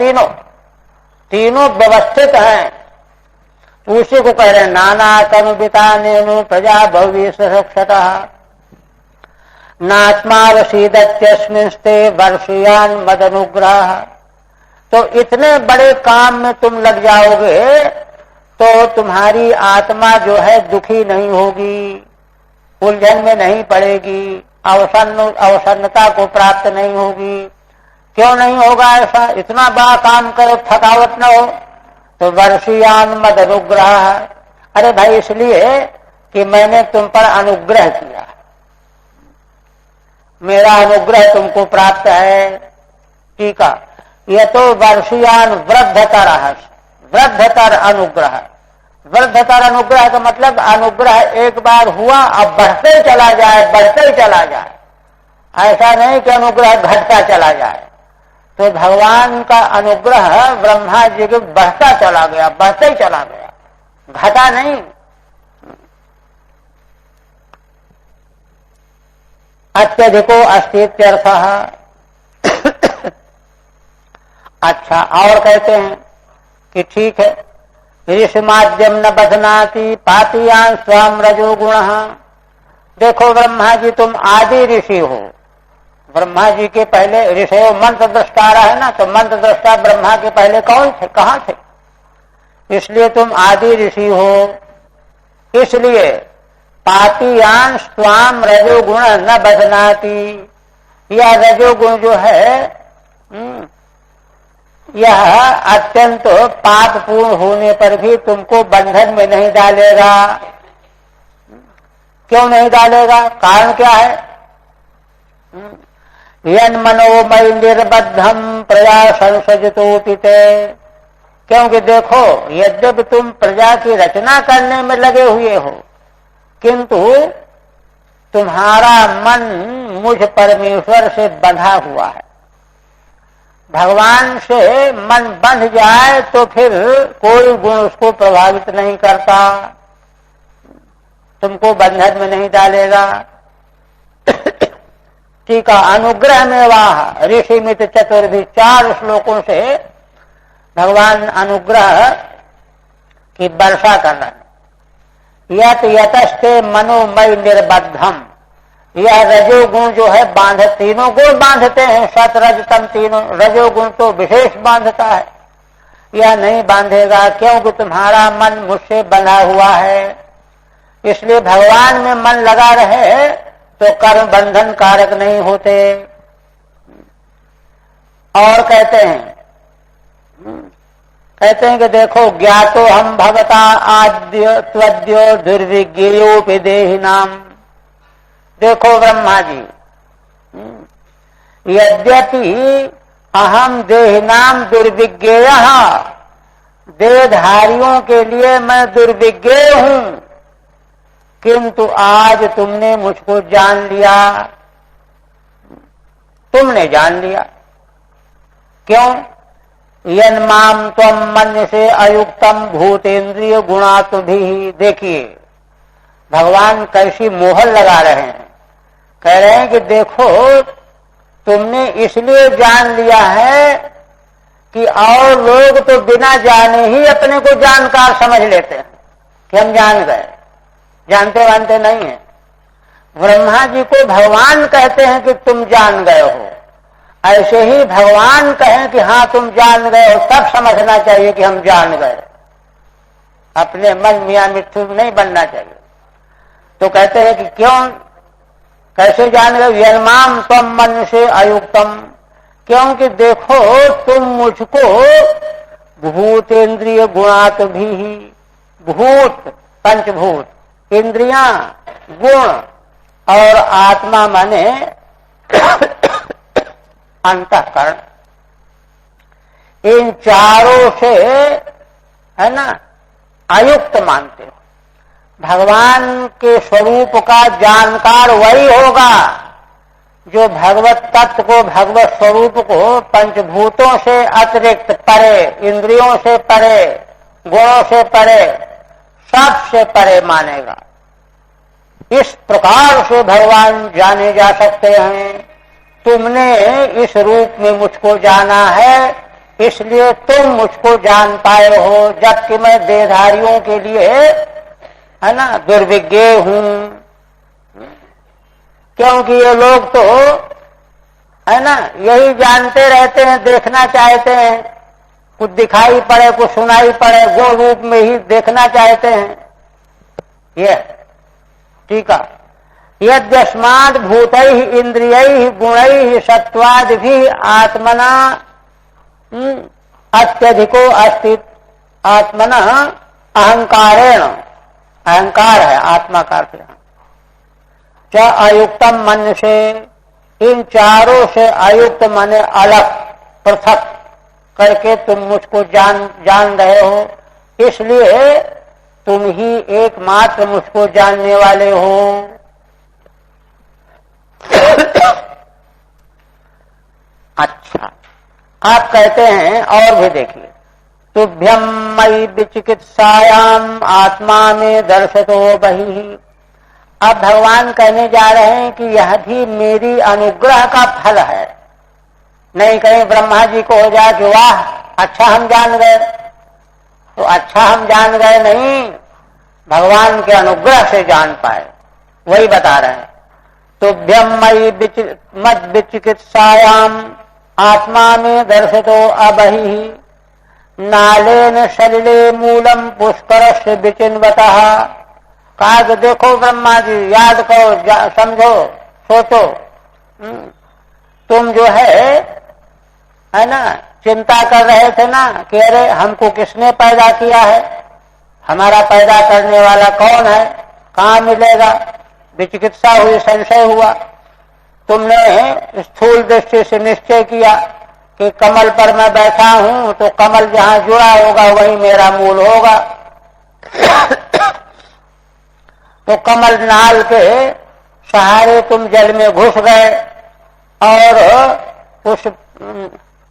तीनों व्यवस्थित हैं। उसी को कह रहे हैं नाना तनु बितानेनु प्रजा भव्य सुरक्षतः नात्मावसीदत्यस्मिंस्ते वर्षयान मद अनुग्रह। तो इतने बड़े काम में तुम लग जाओगे तो तुम्हारी आत्मा जो है दुखी नहीं होगी, उलझन में नहीं पड़ेगी, अवसन्नता को प्राप्त नहीं होगी। क्यों नहीं होगा ऐसा? इतना बड़ा काम करो, थकावट न हो। तो वर्षीयान मद अनुग्रह, अरे भाई इसलिए कि मैंने तुम पर अनुग्रह किया, मेरा अनुग्रह तुमको प्राप्त है। ठीक है, यह तो वर्षीयान वृद्धतर अनुग्रह। वृद्धतर अनुग्रह का मतलब अनुग्रह एक बार हुआ अब बढ़ते चला जाए, बढ़ते चला जाए, ऐसा नहीं कि अनुग्रह घटता चला जाए। तो भगवान का अनुग्रह ब्रह्मा जी के बढ़ता चला गया, बढ़ते ही चला गया, घटा नहीं। अत्यधिको अस्तित्यर्थः। अच्छा, और कहते हैं कि ठीक है, ऋषि माध्यम न बधनाति पातियान स्वयं रजो गुण। देखो ब्रह्मा जी तुम आदि ऋषि हो, ब्रह्मा जी के पहले ऋषि मंत्र दृष्टा है ना, तो मंत्र दृष्टा ब्रह्मा के पहले कौन थे, कहां थे? इसलिए तुम आदि ऋषि हो। इसलिए पातियान स्वाम रजोगुण न बधनाति, यह रजोगुण जो है यह अत्यंत पापपूर्ण होने पर भी तुमको बंधन में नहीं डालेगा। क्यों नहीं डालेगा? कारण क्या है? यन मनोमय निर्बद्धम प्रजा संसजतोपिते। क्योंकि देखो, यद्यपि तुम प्रजा की रचना करने में लगे हुए हो, किंतु तुम्हारा मन मुझ परमेश्वर से बंधा हुआ है। भगवान से मन बंध जाए तो फिर कोई गुण उसको प्रभावित नहीं करता, तुमको बंधन में नहीं डालेगा। ठीक है, अनुग्रह में वाह ऋषि मित चतुर्भी, 4 श्लोकों से भगवान अनुग्रह की वर्षा कर रहे हैं। यत यतस्ते मनोमय निर्बद्धम, यह रजोगुण जो है बांध, तीनों गुण बांधते हैं, सत रज तम तीनों, रजोगुण तो विशेष बांधता है, यह नहीं बांधेगा क्योंकि तुम्हारा मन मुझसे बंधा हुआ है। इसलिए भगवान में मन लगा रहे तो कर्म बंधन कारक नहीं होते। और कहते हैं कि देखो ज्ञातो हम भगता आद्य त्वद्यो दुर्विज्ञेयोपि देहिनाम। देखो ब्रह्मा जी, यद्यपि अहम देहिनाम दुर्विज्ञेय, देहधारियों के लिए मैं दुर्विज्ञेय हूं, किंतु आज तुमने मुझको जान लिया, तुमने जान लिया। क्यों? यन्माम त्वम मन्य से अयुक्तम भूतेन्द्रिय गुणात् भी। देखिए भगवान कैसी मोहर लगा रहे हैं, कह रहे हैं कि देखो तुमने इसलिए जान लिया है कि और लोग तो बिना जाने ही अपने को जानकार समझ लेते हैं कि हम जान गए, जानते वानते नहीं है। ब्रह्मा जी को भगवान कहते हैं कि तुम जान गए हो, ऐसे ही भगवान कहें कि हाँ तुम जान गए हो, तब समझना चाहिए कि हम जान गए। अपने मन मियां मिट्ठू नहीं बनना चाहिए। तो कहते हैं कि क्यों, कैसे जान गए? यन्माम त्वम मन से अयुक्तम, क्योंकि देखो तुम मुझको भूतेन्द्रिय गुणात् भी, भूत पंचभूत, इंद्रियां गुण और आत्मा माने अंतःकरण, इन चारों से है ना अयुक्त मानते हो। भगवान के स्वरूप का जानकार वही होगा जो भगवत तत्व को, भगवत स्वरूप को पंचभूतों से अतिरिक्त परे, इंद्रियों से परे, गुणों से परे, सबसे परे मानेगा। इस प्रकार से भगवान जाने जा सकते हैं। तुमने इस रूप में मुझको जाना है, इसलिए तुम मुझको जान पाए हो, जबकि मैं देहधारियों के लिए है ना दुर्विज्ञ हूं। क्योंकि ये लोग तो है ना यही जानते रहते हैं, देखना चाहते हैं, कुछ दिखाई पड़े कुछ सुनाई पड़े वो रूप में ही देखना चाहते हैं। ये ठीक है। यद्यस्माद् भूतैः इंद्रियैः गुणैः सत्त्वादिभिः आत्मना अत्यधिको अस्तित्व, आत्मना अहंकारेण, अहंकार है आत्मा का अर्थ च अयुक्तम मन से, इन चारों से अयुक्त माने अलग पृथक करके तुम मुझको जान रहे हो, इसलिए तुम ही एकमात्र मुझको जानने वाले हो। अच्छा, आप कहते हैं और भी देखिए, तुभ्यम मयि विचिकित्सायाम आत्मा में दर्शतो बहिः। अब भगवान कहने जा रहे हैं कि यह भी मेरी अनुग्रह का फल है। नहीं कहीं ब्रह्मा जी को हो जाए कि वाह अच्छा हम जान गए, तो अच्छा हम जान गए नहीं, भगवान के अनुग्रह से जान पाए, वही बता रहे हैं। तुभ्यम मयि मद विचिकित्सायाम आत्मा में दर्शतो अबहिः, नालेन सलिले मूलम पुष्करस्य विचिन्वतः। कहा कि देखो ब्रह्मा जी, याद करो, समझो, सोचो, तुम जो है ना चिंता कर रहे थे ना कि अरे हमको किसने पैदा किया है, हमारा पैदा करने वाला कौन है, कहाँ मिलेगा, विचिकित्सा हुई, संशय हुआ। तुमने स्थूल दृष्टि से निश्चय किया कि कमल पर मैं बैठा हूं तो कमल जहां जुड़ा होगा वही मेरा मूल होगा। तो कमल नाल के सहारे तुम जल में घुस गए और उस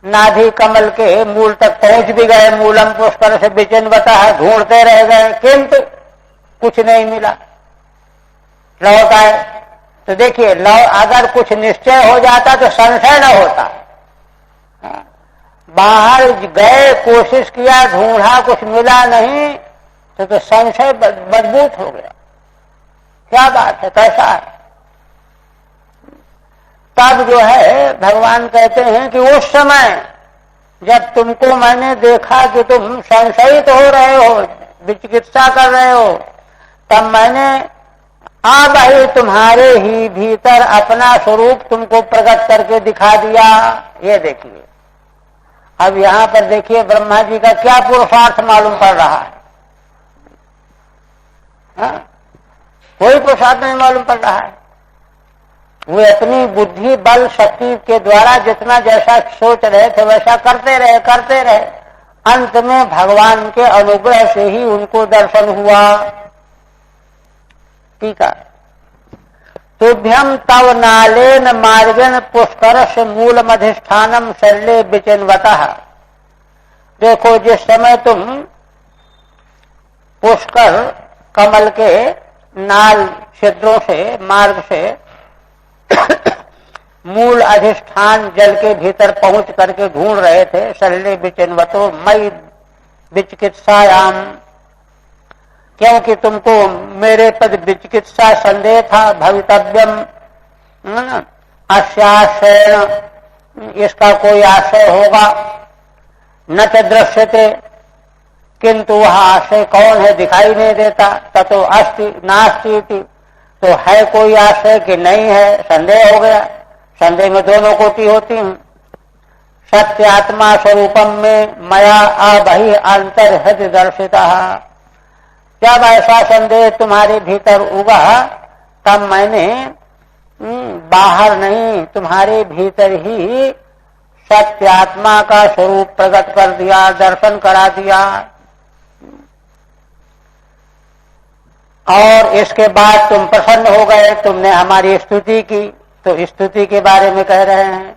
नाभि कमल के मूल तक पहुंच भी गए। मूलम पुष्कर से विचिन्वतः है, ढूंढते रह गए किंतु कुछ नहीं मिला, लौट आए। तो देखिए, अगर कुछ निश्चय हो जाता तो संशय न होता। बाहर गए, कोशिश किया, ढूंढा, कुछ मिला नहीं, तो संशय मजबूत हो गया। क्या बात है, कैसा है? तब जो है भगवान कहते हैं कि उस समय जब तुमको मैंने देखा कि तुम संशयित हो रहे हो, विचिकित्सा कर रहे हो, तब मैंने अब ही तुम्हारे ही भीतर अपना स्वरूप तुमको प्रकट करके दिखा दिया। ये देखिए, अब यहां पर देखिए ब्रह्मा जी का क्या पुरुषार्थ मालूम पड़ रहा है। हाँ? कोई पुरुषार्थ नहीं मालूम पड़ रहा है। वे अपनी बुद्धि बल शक्ति के द्वारा जितना जैसा सोच रहे थे वैसा करते रहे, अंत में भगवान के अनुग्रह से ही उनको दर्शन हुआ। ठीक है। तुभ्यम तव नालेन मार्गेन पुष्करस्य मूलमधिष्ठानम शल्ये विचिन्वतः। देखो, जिस समय तुम पुष्कर कमल के नाल छिद्रों से, मार्ग से मूल अधिष्ठान जल के भीतर पहुंच करके ढूंढ रहे थे, शल्ये विचिन्वतो मयि विचिकित्सायाम, क्योंकि तुमको मेरे पद विचिकित्सा संदेह था, भवितव्यम अस्याश्रयण, इसका कोई आश्रय होगा, न च दृश्यते, किंतु वह आश्रय कौन है दिखाई नहीं देता, ततो अस्ति नास्ति इति, तो है कोई आश्रय कि नहीं है, संदेह हो गया। संदेह में दोनों कोटि होती हैं। सत्य आत्मा स्वरूपम में मया अबहि अंतर्हृदय दर्शिता। जब ऐसा संदेह तुम्हारे भीतर उगा तब मैंने बाहर नहीं, तुम्हारे भीतर ही सत्य आत्मा का स्वरूप प्रकट कर दिया, दर्शन करा दिया। और इसके बाद तुम प्रसन्न हो गए, तुमने हमारी स्तुति की। तो स्तुति के बारे में कह रहे हैं,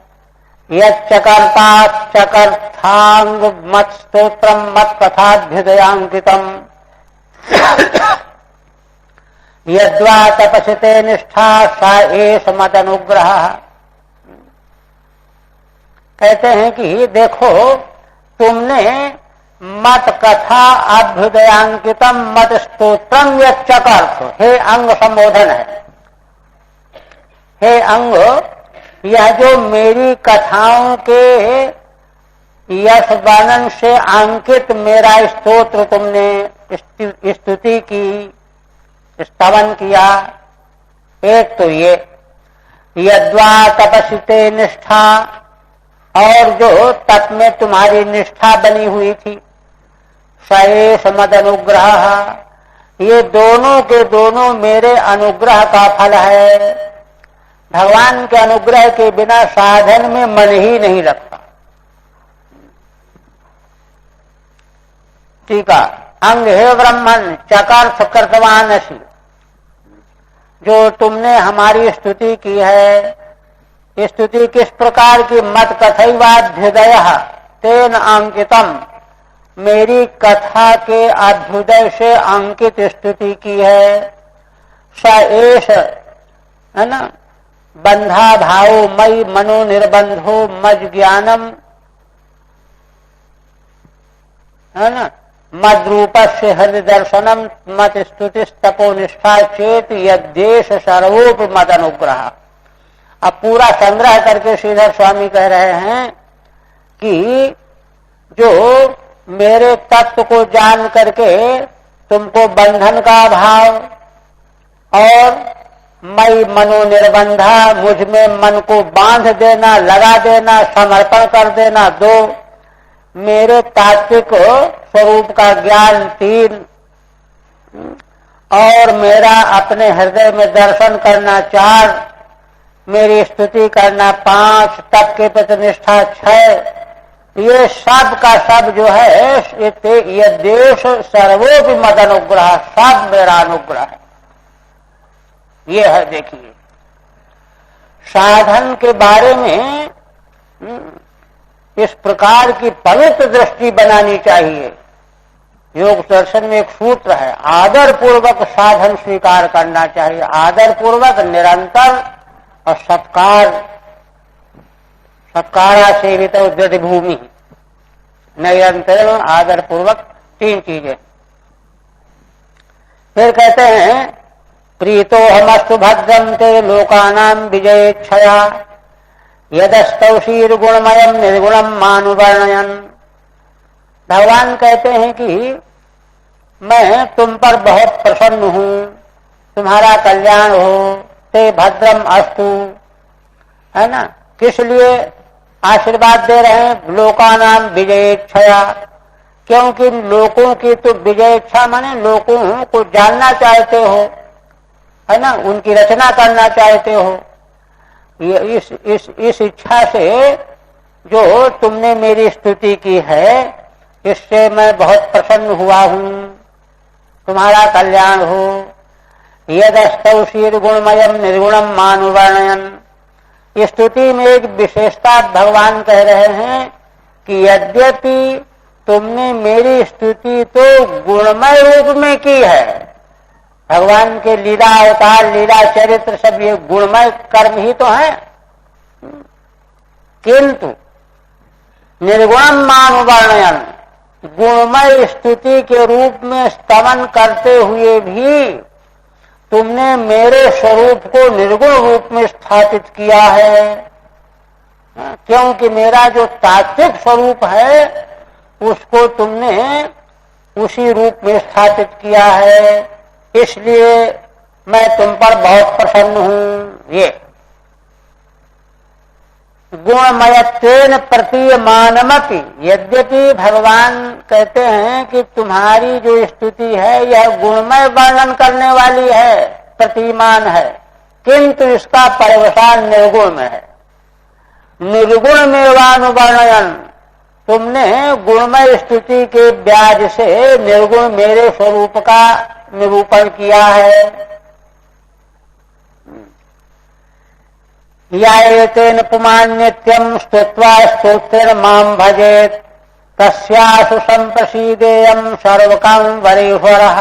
यच्चकर्ता चकर्थांग मत स्तोत्रम मत कथाभ्युदयांकितम यद्वा तपस्ते निष्ठा सा एष मद अनुग्रह। कहते हैं कि देखो, तुमने मत कथा अभ्युदयांकितम मत स्तोत्रम यच्चकर्थ, हे अंग संबोधन है, हे अंग, यह जो मेरी कथाओं के यश वर्णन से अंकित मेरा स्तोत्र तुमने स्तुति की, स्तवन किया, एक तो ये यद्वा तपस्ते निष्ठा, और जो तप में तुम्हारी निष्ठा बनी हुई थी, सएष मद अनुग्रह, ये दोनों के दोनों मेरे अनुग्रह का फल है। भगवान के अनुग्रह के बिना साधन में मन ही नहीं लगता। ठीक है, अंग हे ब्रह्मन चकर्थ कृतवानसि, जो तुमने हमारी स्तुति की है, स्तुति किस प्रकार की, मत कथैवाभ्युदय तेन अंकितम, मेरी कथा के अभ्युदय से अंकित स्तुति की है। स एष, है ना, बंधा भावो मई मनो निर्बंधो मज ज्ञानम, है ना, मद रूपस्य हृदय दर्शनम मत स्तुति तपो निष्ठा चेत यद्देश सर्वोप मद अनुग्रह। अब पूरा संग्रह करके श्रीधर स्वामी कह रहे हैं कि जो मेरे तत्व को जान करके तुमको बंधन का भाव और मई मनो निर्बंधा, मुझ में मन को बांध देना, लगा देना, समर्पण कर देना, दो, मेरे तात्विक स्वरूप का ज्ञान, तीन, और मेरा अपने हृदय में दर्शन करना, चार, मेरी स्तुति करना, पांच, तप के प्रति निष्ठा, छह, ये सब का सब जो है ये देश सर्वोपि मद अनुग्रह, सब मेरा अनुग्रह है। ये है, देखिए, साधन के बारे में इस प्रकार की पवित्र दृष्टि बनानी चाहिए। योग दर्शन में एक सूत्र है, आदर पूर्वक साधन स्वीकार करना चाहिए, आदर पूर्वक निरंतर और सत्कारा सेवित उद्यत भूमि, निरंतर आदर पूर्वक, तीन चीजें। फिर कहते हैं प्रीतो हमस्तु भद्रम ते लोकानाम विजयेच्छया यदस्तौषीर गुणमयम निर्गुणम मानुवर्णयन। भगवान कहते हैं कि मैं तुम पर बहुत प्रसन्न हूं, तुम्हारा कल्याण हो, ते भद्रम अस्तु, है ना, किस लिए आशीर्वाद दे रहे हैं, लोकानाम विजयेच्छया, क्योंकि लोगों की तो विजयेच्छा माने लोगों को जानना चाहते हो, है ना, उनकी रचना करना चाहते हो। ये इस इच्छा से जो तुमने मेरी स्तुति की है, इससे मैं बहुत प्रसन्न हुआ हूं, तुम्हारा कल्याण हो। यदस्तौषीर गुणमयम निर्गुणम मानुवर्णयन, स्तुति में एक विशेषता भगवान कह रहे हैं कि यद्यपि तुमने मेरी स्तुति तो गुणमय रूप में की है, भगवान के लीला अवतार, लीला चरित्र सब ये गुणमय कर्म ही तो है, किंतु निर्गुणम मानुवर्णयन, गुणमय स्तुति के रूप में स्तवन करते हुए भी तुमने मेरे स्वरूप को निर्गुण रूप में स्थापित किया है, क्योंकि मेरा जो तात्विक स्वरूप है उसको तुमने उसी रूप में स्थापित किया है, इसलिए मैं तुम पर बहुत प्रसन्न हूं। ये गुणमयत्वेन प्रतीयमानमपि, यद्यपि भगवान कहते हैं कि तुम्हारी जो स्तुति है यह गुणमय वर्णन करने वाली है, प्रतिमान है, किंतु इसका पर्यवसान निर्गुण में है। निर्गुण में वानुवर्णयन, तुमने गुणमय स्तुति के ब्याज से निर्गुण मेरे स्वरूप का निरूपण किया है। या एतेन पुमान् नित्यं स्तुत्वा स्तोत्रेण मां भजेत् तस्यासु संप्रसीदेयं सर्वकाम वरेश्वरः।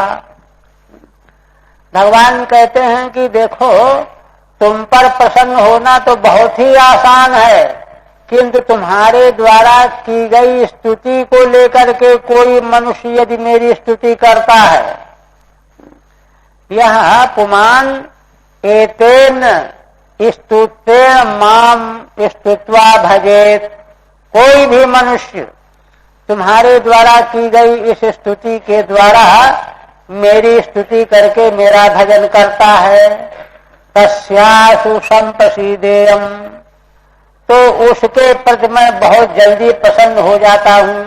भगवान कहते हैं कि देखो, तुम पर प्रसन्न होना तो बहुत ही आसान है, किंतु तुम्हारे द्वारा की गई स्तुति को लेकर के कोई मनुष्य यदि मेरी स्तुति करता है, यह पुमान एतेन स्तुतेन माम स्तुत्वा भजेत, कोई भी मनुष्य तुम्हारे द्वारा की गई इस स्तुति के द्वारा मेरी स्तुति करके मेरा भजन करता है, तस्यासु संप्रसीदेयम्, तो उसके प्रति मैं बहुत जल्दी प्रसन्न हो जाता हूँ।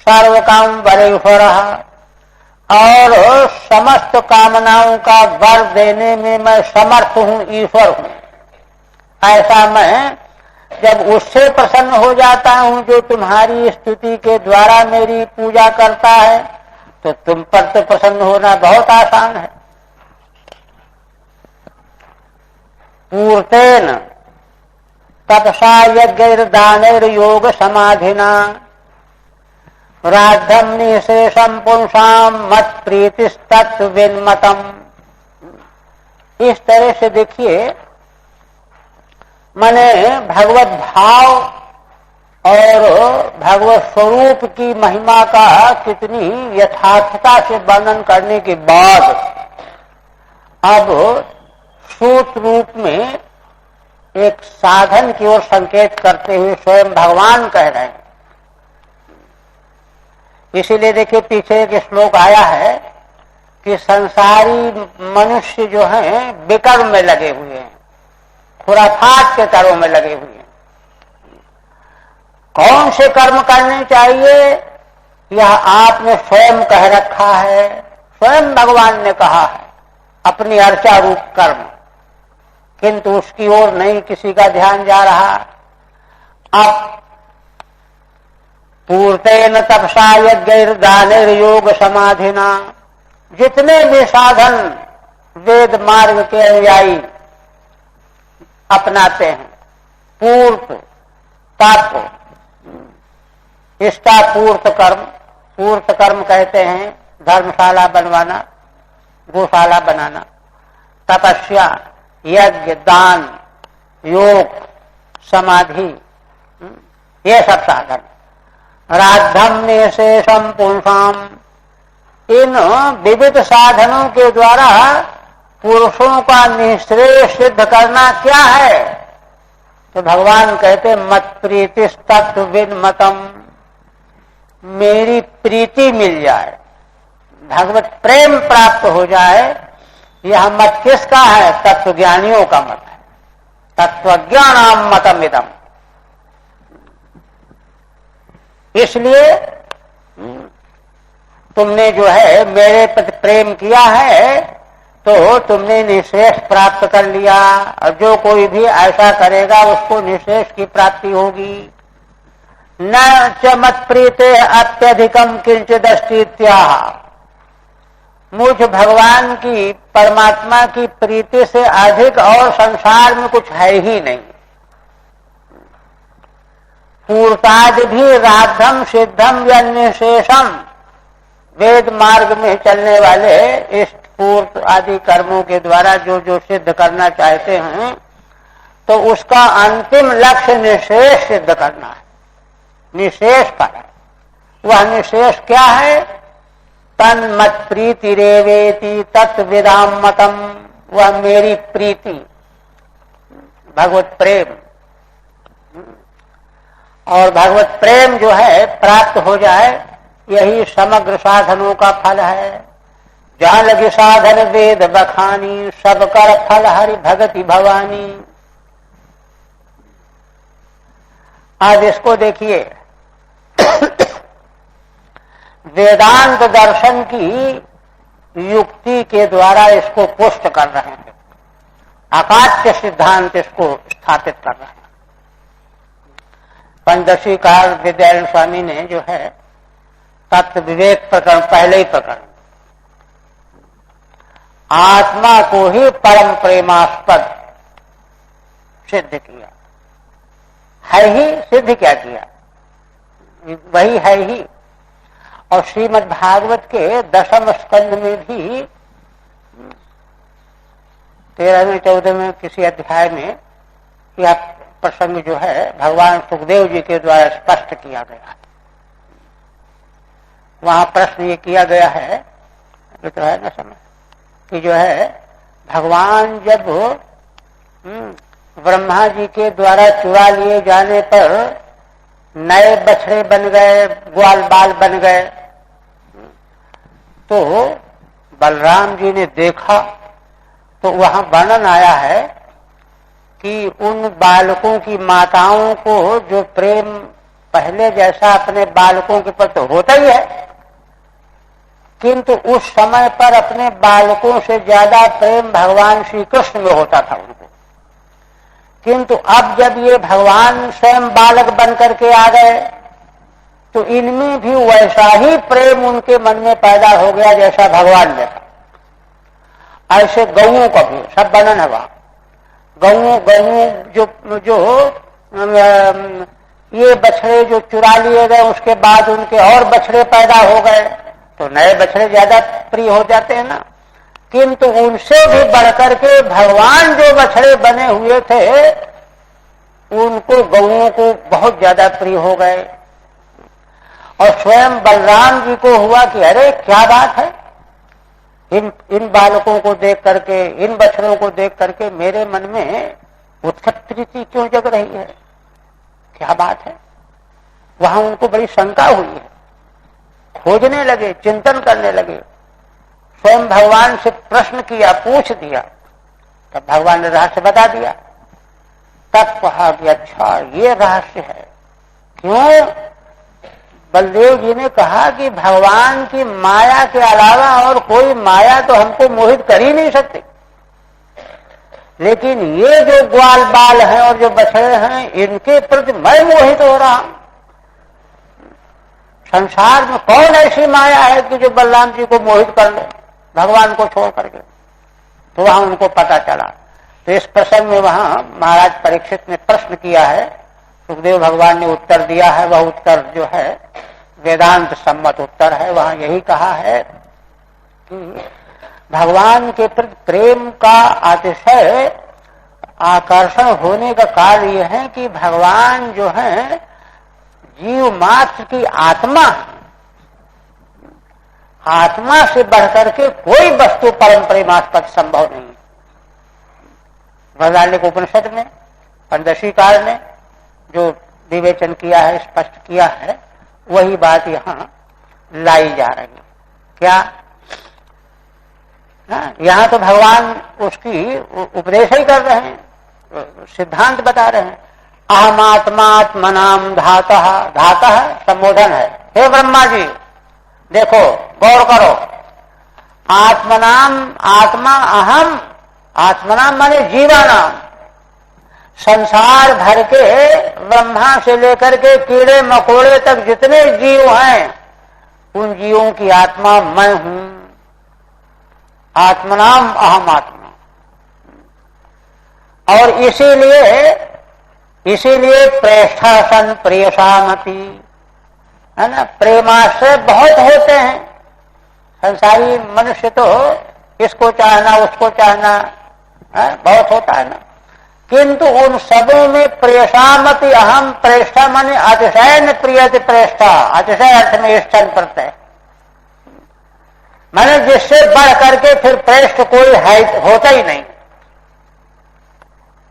सर्व काम वरेश्वरः, और समस्त कामनाओं का वर देने में मैं समर्थ हूँ, ईश्वर हूँ। ऐसा मैं जब उससे प्रसन्न हो जाता हूँ जो तुम्हारी स्तुति के द्वारा मेरी पूजा करता है, तो तुम पर तो प्रसन्न होना बहुत आसान है। पूर्तेन तपसा यज्ञैर्दानैर् योग समाधिना राध्यम निशेषम पुंसाम मत प्रीतिस्तत्व विन्मतम। इस तरह से देखिए, माने भगवत भाव और भगवत स्वरूप की महिमा का कितनी यथार्थता से वर्णन करने के बाद अब सूत रूप में एक साधन की ओर संकेत करते हुए स्वयं भगवान कह रहे हैं। इसीलिए देखिए, पीछे एक श्लोक आया है कि संसारी मनुष्य जो हैं विकर्म में लगे हुए हैं, खुराफात के कर्मों में लगे हुए हैं। कौन से कर्म करने चाहिए, यह आपने स्वयं कह रखा है, स्वयं भगवान ने कहा है, अपनी अर्चा रूप कर्म, किंतु उसकी ओर नहीं किसी का ध्यान जा रहा। अब पूर्तेन तपसा यज्ञैर्दानैर्योग समाधिना, जितने भी साधन वेद मार्ग के अनुयायी अपनाते हैं, पूर्त तप, इष्टा पूर्त कर्म, पूर्त कर्म कहते हैं धर्मशाला बनवाना, गौशाला बनाना, तपस्या, यज्ञ, दान, योग, समाधि, ये सब साधन। राद्धम निशेषम पुंसाम, इन विविध साधनों के द्वारा पुरुषों का निश्रेय सिद्ध करना क्या है, तो भगवान कहते मत प्रीतिस्तत्व विन्मतम, मेरी प्रीति मिल जाए, भगवत प्रेम प्राप्त हो जाए। यह मत किसका है? तत्वज्ञानियों का मत है, तत्वज्ञानाम मतम इदम। इसलिए तुमने जो है मेरे प्रति प्रेम किया है तो तुमने निशेष प्राप्त कर लिया, और जो कोई भी ऐसा करेगा उसको निशेष की प्राप्ति होगी। न च मत प्रीते अत्यधिकम किंचिदस्ति इत्याह, मुझ भगवान की, परमात्मा की प्रीति से अधिक और संसार में कुछ है ही नहीं। पूर्तादि भी राधम सिद्धम या निशेषम, वेद मार्ग में चलने वाले इष्ट पूर्त आदि कर्मों के द्वारा जो जो सिद्ध करना चाहते हैं, तो उसका अंतिम लक्ष्य निशेष सिद्ध करना है, निशेष पर। वह निशेष क्या है? तन मत प्रीति रेवेति तत्विदाम मतम, वह मेरी प्रीति, भगवत प्रेम, और भगवत प्रेम जो है प्राप्त हो जाए, यही समग्र साधनों का फल है। जहां लगे साधन वेद बखानी, सब कर फल हरि भगति भवानी। आज इसको देखिए, वेदांत दर्शन की युक्ति के द्वारा इसको पुष्ट कर रहे हैं, अकाट्य सिद्धांत इसको स्थापित कर रहे हैं। पंचदशी काल विद्यारण स्वामी ने जो है तत्व विवेक प्रकरण, पहले ही प्रकरण, आत्मा को ही परम प्रेमास्पद सिद्ध किया है ही। सिद्ध क्या किया? वही है ही। और श्रीमद् भागवत के 10वें स्कंध में भी 13वें 14वें किसी अध्याय में यह प्रसंग जो है भगवान सुखदेव जी के द्वारा स्पष्ट किया गया है। वहां प्रश्न ये किया गया है, तो है ना समय, कि जो है भगवान जब ब्रह्मा जी के द्वारा चुरा लिए जाने पर नए बछड़े बन गए, ग्वाल बाल बन गए, तो बलराम जी ने देखा तो वहां वर्णन आया है कि उन बालकों की माताओं को जो प्रेम पहले जैसा अपने बालकों के प्रति होता ही है, किंतु उस समय पर अपने बालकों से ज्यादा प्रेम भगवान श्री कृष्ण में होता था उनको। किंतु अब जब ये भगवान स्वयं बालक बन करके आ गए तो इनमें भी वैसा ही प्रेम उनके मन में पैदा हो गया जैसा भगवान में था। ऐसे गौओं का भी सब वर्णन है वहां। गऊ जो ये बछड़े जो चुरा लिए गए उसके बाद उनके और बछड़े पैदा हो गए तो नए बछड़े ज्यादा प्रिय हो जाते हैं ना, किंतु उनसे भी बढ़कर के भगवान जो बछड़े बने हुए थे उनको गऊओं को बहुत ज्यादा प्रिय हो गए। और स्वयं बलराम जी को हुआ कि अरे क्या बात है, इन बालकों को देख करके, इन बछड़ों को देख करके मेरे मन में उत्कट प्रीति क्यों जग रही है, क्या बात है। वहां उनको बड़ी शंका हुई है, खोजने लगे, चिंतन करने लगे, स्वयं भगवान से प्रश्न किया, पूछ दिया, तब भगवान ने रहस्य बता दिया। तब कहा कि अच्छा ये रहस्य है। क्यों? बलदेव जी ने कहा कि भगवान की माया के अलावा और कोई माया तो हमको मोहित कर ही नहीं सकती, लेकिन ये जो ग्वाल बाल हैं और जो बछड़े हैं इनके प्रति मैं मोहित हो रहा हूं। संसार में कौन ऐसी माया है कि जो बलराम जी को मोहित कर ले भगवान को छोड़ करके। तो वहां उनको पता चला। तो इस प्रसंग में वहां महाराज परीक्षित ने प्रश्न किया है, सुखदेव भगवान ने उत्तर दिया है। वह उत्तर जो है वेदांत सम्मत उत्तर है। वहां यही कहा है कि भगवान के प्रति प्रेम का अतिशय आकर्षण होने का कारण यह है कि भगवान जो है जीव मात्र की आत्मा, आत्मा से बढ़कर के कोई वस्तु परम प्रेमास्पद संभव नहीं। बृहदारण्यक उपनिषद में पंदशी काल ने जो विवेचन किया है, स्पष्ट किया है, वही बात यहां लाई जा रही है। क्या यहां तो भगवान उसकी उपदेश ही कर रहे हैं, सिद्धांत बता रहे हैं। अहमात्मात्मनाम धातः, धातः संबोधन है, हे ब्रह्मा जी देखो गौर करो, आत्मनाम आत्मा अहम, आत्मनाम माने जीवानाम, संसार भर के ब्रह्मा से लेकर के कीड़े मकोड़े तक जितने जीव हैं उन जीवों की आत्मा मैं हूं। आत्मनाम अहम आत्मा। और इसीलिए प्रेष्ठासन प्रियसामति, है ना, प्रेमाश्रय बहुत होते हैं। संसारी मनुष्य तो इसको चाहना उसको चाहना बहुत होता है ना, किंतु उन सबों में प्रेषामति अहम, प्रेष्ठा माने अतिशय न प्रियति प्रेष्ठा, अतिशय अर्थ में स्तन प्रत्यय, माने जिससे बढ़ करके फिर प्रेष्ठ कोई है होता ही नहीं,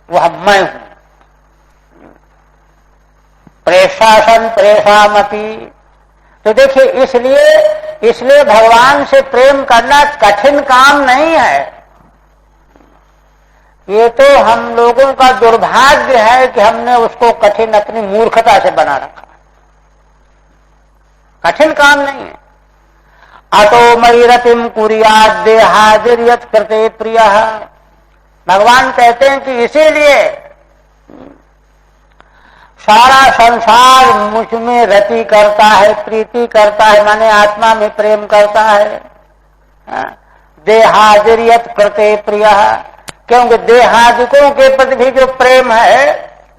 वह मैं हूं। प्रेषासन प्रेषामति। तो देखिए इसलिए भगवान से प्रेम करना कठिन काम नहीं है। ये तो हम लोगों का दुर्भाग्य है कि हमने उसको कठिन अपनी मूर्खता से बना रखा। कठिन काम नहीं है। अतो मयि रतिम कुर्यात् देहादिर्यत् कृते प्रियः। भगवान कहते हैं कि इसीलिए सारा संसार मुझ में रति करता है, प्रीति करता है, माने आत्मा में प्रेम करता है। देहादिर्यत् कृते प्रियः, क्योंकि देहादिकों के प्रति भी जो प्रेम है,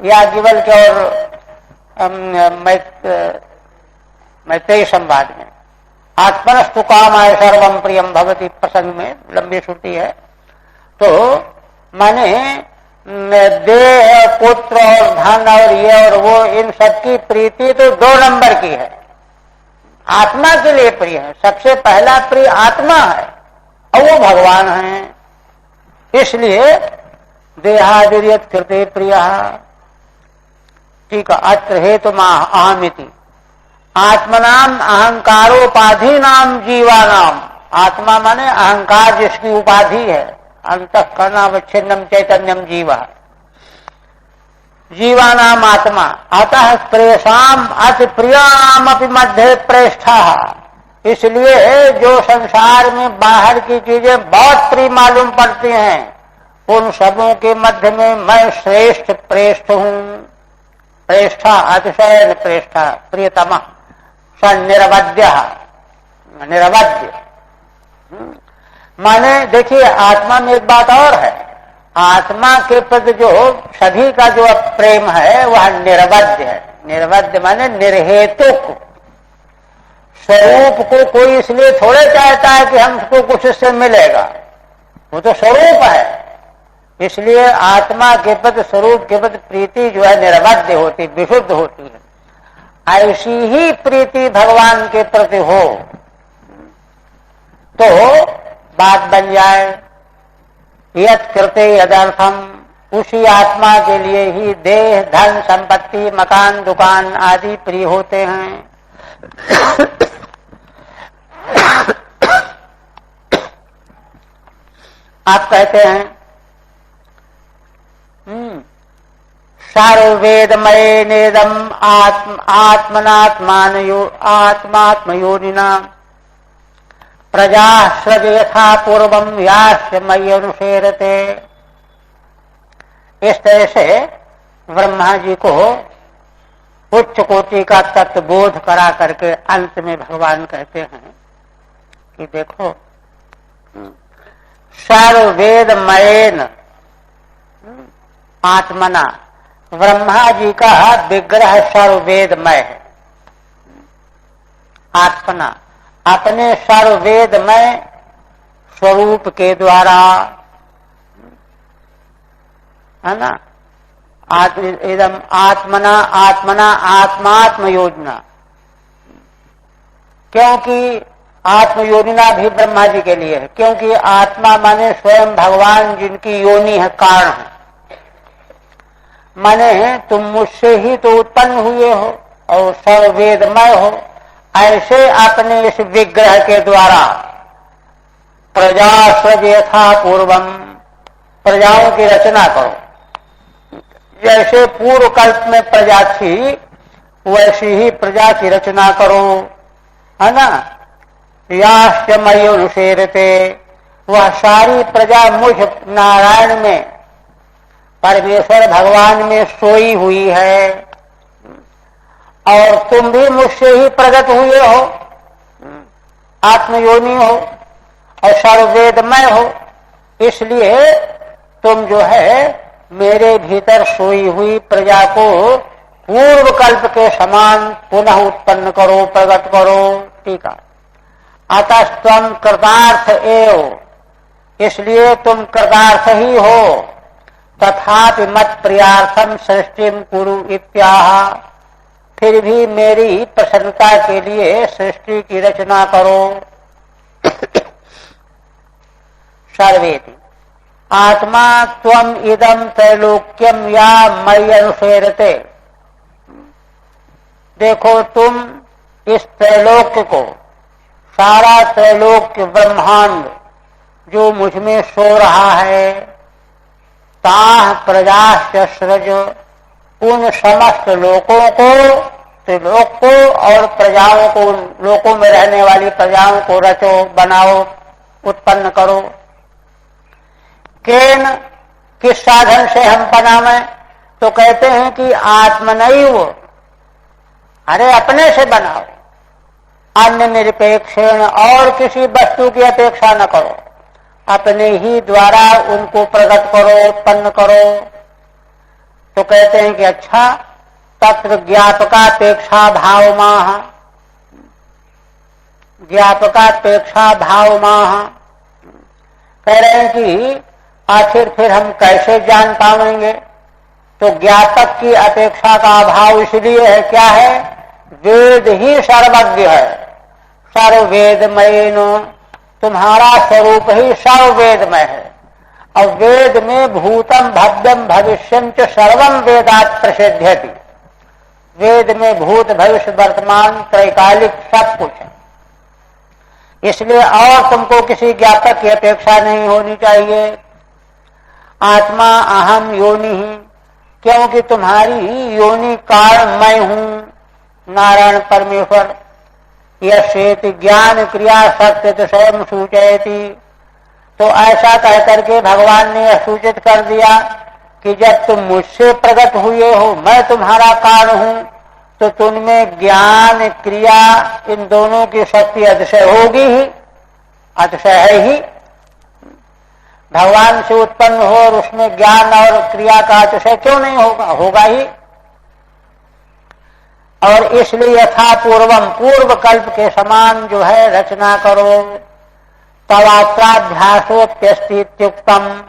याज्ञवल्क्य और मैत्रेयी संवाद में आत्मनस्तु कामाय सर्वम प्रियम भवति प्रसंग में लंबी श्रुति है। तो माने देह, पुत्र और धन और ये और वो, इन सबकी प्रीति तो 2 नंबर की है, आत्मा के लिए प्रिय है। सबसे पहला प्रिय आत्मा है और वो भगवान है। इसलिए देहादिर्यत कृते प्रिय। ठीक है, अत्र हेतु अहमिति आत्मनाम अहंकारोपाधि नाम जीवानाम। आत्मा माने अहंकार जिसकी उपाधि है, अंतःकरणावच्छिन्नम चैतन्यम जीवा, जीवानाम आत्मा। अतः प्रेषाम अति प्रियाम अपि मध्य प्रेष्ठा। इसलिए जो संसार में बाहर की चीजें बहुत प्रिय मालूम पड़ती हैं, उन सबों के मध्य में मैं श्रेष्ठ प्रेष्ठ हूं। प्रेष्ठा अतिशय प्रेष्ठा, प्रियतम, निरवध्य, निरवध्य। माने देखिए, आत्मा में एक बात और है, आत्मा के प्रति जो सभी का जो प्रेम है वह निरवध्य है। निरवध्य माने निर्हेतुक। स्वरूप को कोई इसलिए थोड़े चाहता है कि हमको कुछ इससे मिलेगा, वो तो स्वरूप है। इसलिए आत्मा के प्रति, स्वरूप के प्रति प्रीति जो है निरवध्य होती, विशुद्ध होती है। ऐसी ही प्रीति भगवान के प्रति हो तो बात बन जाए, यत् कृते यदर्थम, उसी आत्मा के लिए ही देह, धन, संपत्ति, मकान, दुकान आदि प्रिय होते हैं। आप कहते हैं सर्ववेदमये नेदम आत्मात्मयोनिना प्रजा सृज यथा पूर्वम यास्य मयि अनुसेरते। इस तरह से ब्रह्मा जी को उच्च कोटि का तत्व बोध करा करके अंत में भगवान कहते हैं कि देखो, सर्ववेदमयेन आत्मना, ब्रह्मा जी का विग्रह सर्ववेदमय है। आत्मना, अपने सर्ववेदमय स्वरूप के द्वारा, है ना, इदम आत्मना आत्मना आत्मात्म योजना। क्योंकि आत्म योजना भी ब्रह्मा जी के लिए है, क्योंकि आत्मा माने स्वयं भगवान जिनकी योनि है, कारण है। माने तुम मुझसे ही तो उत्पन्न हुए हो और सर्ववेदमय हो। ऐसे अपने इस विग्रह के द्वारा प्रजा सृज यथा पूर्वम, प्रजाओं की रचना करो। जैसे पूर्व कल्प में प्रजा थी वैसी ही प्रजा की रचना करो, है ना। याश्च मयि अनुसेरते, वह सारी प्रजा मुझ नारायण में, परमेश्वर भगवान में सोई हुई है और तुम भी मुझसे ही प्रगट हुए हो, आत्मयोनि हो और सर्ववेदमय हो। इसलिए तुम जो है मेरे भीतर सोई हुई प्रजा को पूर्व कल्प के समान पुनः उत्पन्न करो, प्रकट करो। ठीक है। अतस्त्वं कृतार्थ एव, इसलिए तुम कृतार्थ ही हो। तथापि मत प्रियार्थम सृष्टिम कुरु इत्याह, फिर भी मेरी प्रसन्नता के लिए सृष्टि की रचना करो। सर्वेति आत्मा त्वम इदम त्रैलोक्यम या मयि अनुसेरते। देखो तुम इस त्रैलोक्य को, सारा त्रैलोक्य ब्रह्मांड जो मुझ में सो रहा है, ताह प्रजाश्च सृज, उन समस्त लोकों को, त्रिलोक को और प्रजाओं को, लोकों में रहने वाली प्रजाओं को रचो, बनाओ, उत्पन्न करो। केन, किस साधन से हम बनावें? तो कहते हैं कि आत्मनैव, अरे अपने से बनाओ। अन्य निरपेक्षण, और किसी वस्तु की अपेक्षा न करो, अपने ही द्वारा उनको प्रकट करो, उत्पन्न करो। तो कहते हैं कि अच्छा, तत्र ज्ञापकापेक्षा भावमाह, ज्ञापकापेक्षा भावमाह, कह रहे हैं कि आखिर फिर हम कैसे जान पाएंगे? तो ज्ञातक की अपेक्षा का अभाव इसलिए है, क्या है? वेद ही सर्वज्ञ है, सर्ववेदमय नो, तुम्हारा स्वरूप ही सर्ववेदमय है। और वेद में भूतम भव्यम भविष्यम च सर्वम वेदात् प्रसिद्ध्यति, वेद में भूत भविष्य वर्तमान त्रैकालिक सब कुछ है। इसलिए और तुमको किसी ज्ञापक की अपेक्षा नहीं होनी चाहिए। आत्मा अहम योनि ही, क्योंकि तुम्हारी योनि कारण मैं हूं, नारायण परमेश्वर। यशेति ज्ञान क्रिया सत्य तो स्वयं सूचयति, तो ऐसा कह करके भगवान ने यह सूचित कर दिया कि जब तुम मुझसे प्रकट हुए हो, मैं तुम्हारा कारण हूं, तो तुममें ज्ञान क्रिया इन दोनों की शक्ति अतिशय होगी ही, अतिशय है ही। भगवान से उत्पन्न हो और उसमें ज्ञान और क्रिया का अतिशय क्यों नहीं होगा? होगा ही। और इसलिए यथा पूर्वम, पूर्व कल्प के समान जो है रचना करो। तवात्राध्यासोप्यस्तीत्युक्तम,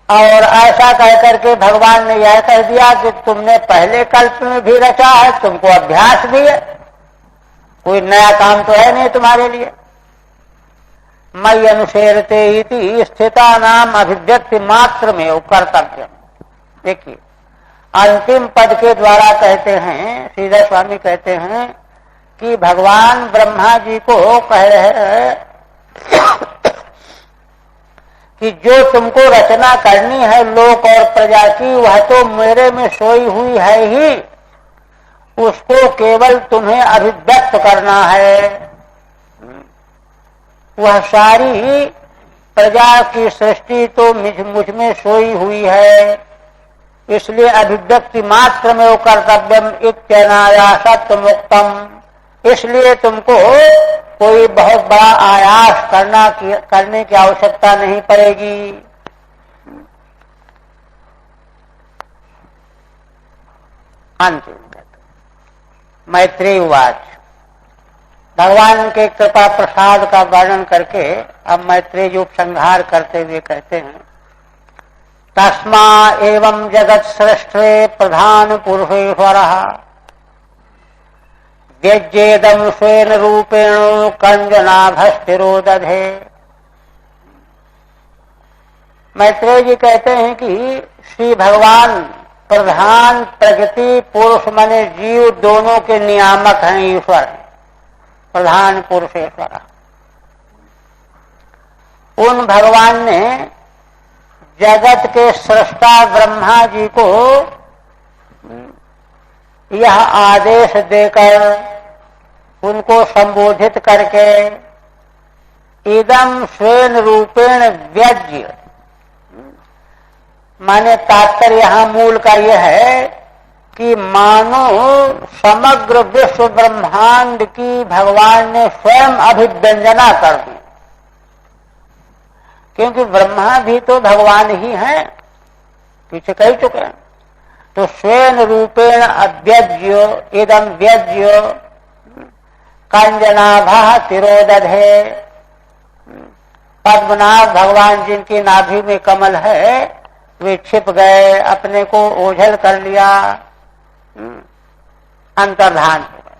और ऐसा कह करके भगवान ने यह कह दिया कि तुमने पहले कल्प में भी रचा है, तुमको अभ्यास भी है, कोई नया काम तो है नहीं तुम्हारे लिए। मयि अनुसेरते इति स्थिता नाम अभिव्यक्ति मात्र में कर्तव्य। देखिए अंतिम पद के द्वारा कहते हैं, श्रीधर स्वामी कहते हैं कि भगवान ब्रह्मा जी को कह रहे हैं कि जो तुमको रचना करनी है लोक और प्रजा की, वह तो मेरे में सोई हुई है ही, उसको केवल तुम्हें अभिव्यक्त करना है। वह सारी प्रजा की सृष्टि तो मुझ में सोई हुई है, इसलिए अभिव्यक्ति मात्र में वो कर्तव्यम इत्यनायासत्व मुक्तम। इसलिए तुमको कोई बहुत बड़ा आयास करने की आवश्यकता नहीं पड़ेगी। अंतिम मैत्रेय उवाच, भगवान के कृपा प्रसाद का वर्णन करके अब मैत्रेय जी उपसंहार करते हुए कहते हैं, तस्मा एवं जगत सृष्टे प्रधान पुरुषेश्वरः व्यज्येदं स्वेन रूपेण कंजनाभस्थिरो दधे। मैत्रेय जी कहते हैं कि श्री भगवान प्रधान प्रकृति पुरुष माने जीव दोनों के नियामक हैं, ईश्वर प्रधान पुरुषेश्वर। उन भगवान ने जगत के सृष्टा ब्रह्मा जी को यह आदेश देकर उनको संबोधित करके इदम स्वेन रूपेण व्यज्य, माने तात्पर्य यहां मूल का यह है कि मानो समग्र विश्व ब्रह्मांड की भगवान ने स्वयं अभिव्यंजना कर दी, क्योंकि ब्रह्मा भी तो भगवान ही हैं, पीछे कह चुके हैं। तो स्वेन रूपेण अव्यज्य इदम व्यज्य कंजनाभः तिरोदधे। पद्मनाभ भगवान जिनकी नाभि में कमल है वे छिप गए, अपने को ओझल कर लिया, अंतर्धान हो गए।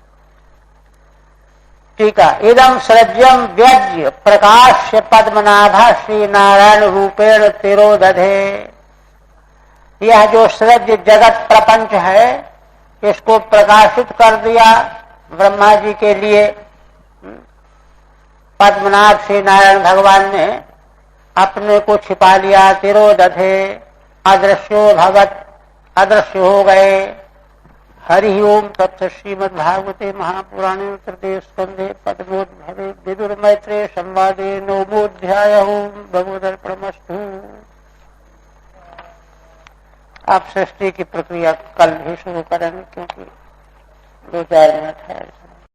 ठीक है, इदम सृज्यम व्यज्य प्रकाश्य पद्मनाभ श्री नारायण रूपेण तिरोदधे। यह जो सृज्य जगत प्रपंच है इसको प्रकाशित कर दिया ब्रह्मा जी के लिए। पद्मनाभ श्री नारायण भगवान ने अपने को छिपा लिया, तिरोदधे अदृश्यो भवत, अदृश्य हो गए। हरि ओम तत्सत। श्रीमद्भागवते महापुराणे तृतीय स्कंधे पद्मोद्भवे विदुर मैत्रेय संवादे नवमोऽध्यायः। भगवदर्पणमस्तु। आप सृष्टि की प्रक्रिया कल भी शुरू करेंगे, क्योंकि 2-4 मिनट है।